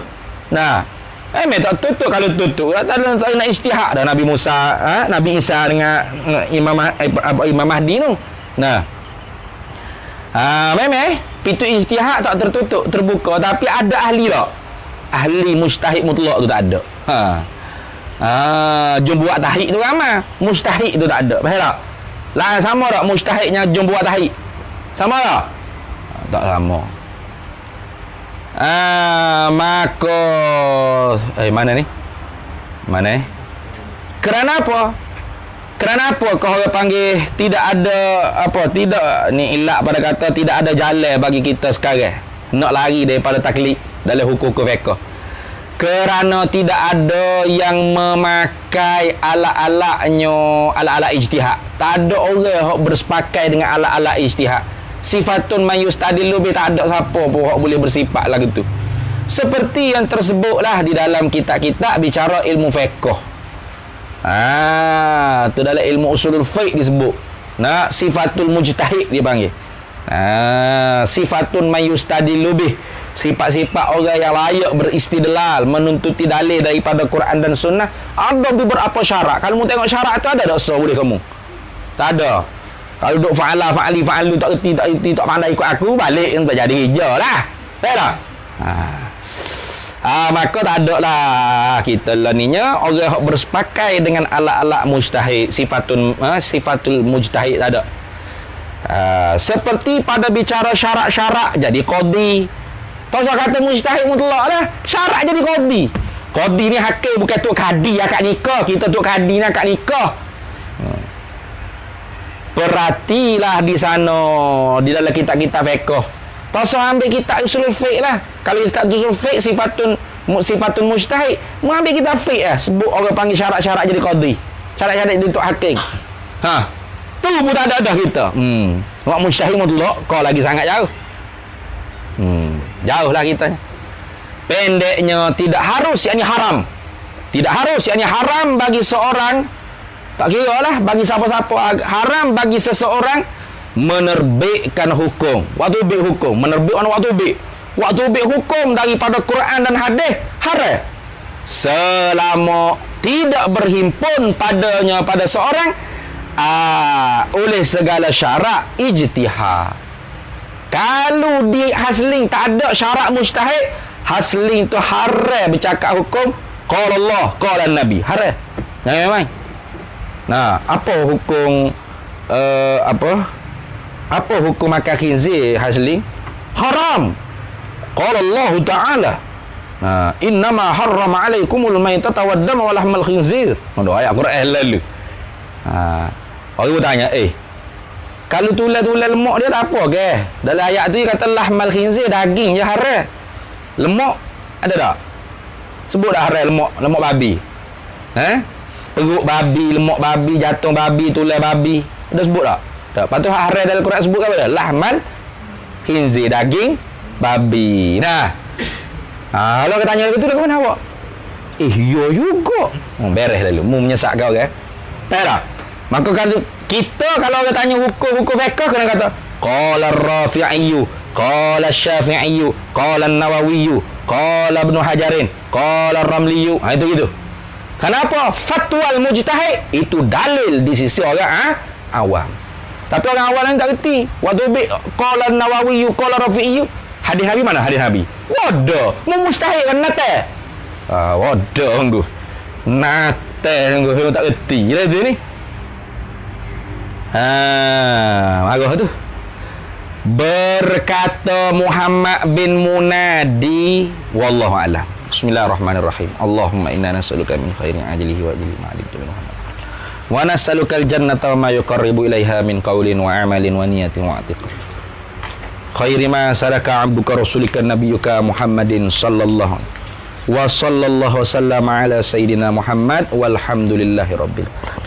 Memang tak tutup. Kalau tutup tak nak ijtihad dah Nabi Musa, Nabi Isa dengan Imam Mahdi tu. Memang pintu ijtihad tak tertutup, terbuka, tapi ada ahli tak? Ahli mujtahid mutlak tu tak ada. Jom buat tahid tu ramai, mujtahid tu tak ada. Faham tak? Lah sama tak mujtahidnya jom buat tahid? Sama tak? Tak sama. Maka mana ni? Mana? Kerana apa? Kerana apa kau orang panggil tidak ada apa, tidak ni ilat pada kata tidak ada jalan bagi kita sekarang nak lari daripada taklid dalam hukum fiqh. Kerana tidak ada yang memakai alat-alatnya ijtihad. Tak ada orang yang bersepakai dengan alat-alat ijtihad. Sifatun mayustadillu bi, tak ada siapa pun yang boleh bersifat lagu tu. Seperti yang tersebutlah di dalam kitab-kitab bicara ilmu fiqh. Tu dalam ilmu usulul fiqh disebut. Nah, sifatul mujtahid dia panggil. Sifatun mayustadillu bih, sifat-sifat orang yang layak beristidlal, menuntuti dalil daripada Quran dan Sunnah. Ada beberapa syarat. Kalau mu tengok syarat tu ada tak sah boleh kamu? Tak ada. Kalau duk fa'alu tak erti tak pandai ikut aku, balik yang tak jadi hija lah. Tak tak? Maka tak ada lah kita lah ninya orang yang bersepakai dengan alat-alat mujtahid, sifatul mujtahid tak ada. Seperti pada bicara syarat-syarat jadi qadi. Tak usah kata mujtahid mutlak lah, syarat jadi qadi. Qadi ni hakim, bukan tok kadi akad nikah. Kita tok kadi ni akad nikah. Perhatilah di sana di dalam kitab-kitab fiqh. Tak usah ambil kitab usul fiqh lah. Kalau kitab usul fiqh sifatun mujtahid, mu ambil kitab fiqh lah. Sebut orang panggil syarat-syarat jadi qadi, syarat-syarat jadi tok hakim. Tu pun tak ada dah kita. Wak mujtahid mutlak kau lagi sangat jauh. Jauh lah kita. Pendeknya tidak harus yakni haram. Tidak harus yakni haram bagi seorang, tak kira lah bagi siapa-siapa, haram bagi seseorang menerbitkan hukum. Waktu bit hukum, menerbitkan waktu bit hukum daripada Quran dan hadis haram. Selama tidak berhimpun padanya pada seorang oleh segala syarat ijtihad. Kalau di hasling tak ada syarat mujtahid, hasling tu haram bercakap hukum qala Allah qala Nabi, haram. Jangan main. Nah, apa hukum apa hukum makan khinzir hasling? Haram. Qala Allah Ta'ala, innama harrama alaikumul maitata wad dama wa lahmal khinzir. Ada ayat Quran lalu. Orang bertanya, kalau tulang-tulang lemak dia tak apa ke? Dalam ayat tu dia kata lahmal khinzir, daging je haram. Lemak ada tak? Sebut dah haram lemak babi. Perut babi, lemak babi, jantung babi, tulang babi. Ada sebut tak? Tak. Patut haram dalam Quran sebut apa dah? Lahmal khinzir, daging babi. Nah. Kalau kita tanya gitu, ke mana awak? Ya juga. Beres lalu. Mu menyesak kau ke? Tak tak? Maka kalau orang tanya hukum fiqh, kena kata qala ar-Rafi'i, qala asy-Syafi'i, qala an-Nawawi, qala Ibnu Hajarin, qala ar-Ramli. Itu gitu. Kenapa? Fatwa al-mujtahid itu dalil di sisi orang awam. Tapi orang awam ni tak reti. Waktu qala an-Nawawi, qala Rafi'i, hadis Nabi mana hadis Nabi? Wadah, mu mustahil kan nate. Wadah sungguh. Nate sungguh, memang tak reti. Gila dia ni. Marah tu. Berkata Muhammad bin Munadi, wallahu a'lam. Bismillahirrahmanirrahim. Allahumma inna nas'aluka min khairin ajlihi wa ajlihi ma'alimtu min Muhammad. Wa nas'aluka al-jannata wa ma yuqarribu ilaiha min qawlin wa amalin wa niyatin wa i'tiqad. Khairi ma salaka 'abduka rasulika nabiyyuka Muhammadin sallallahu wa sallallahu wa sallama ala sayyidina Muhammad walhamdulillahi rabbil alamin.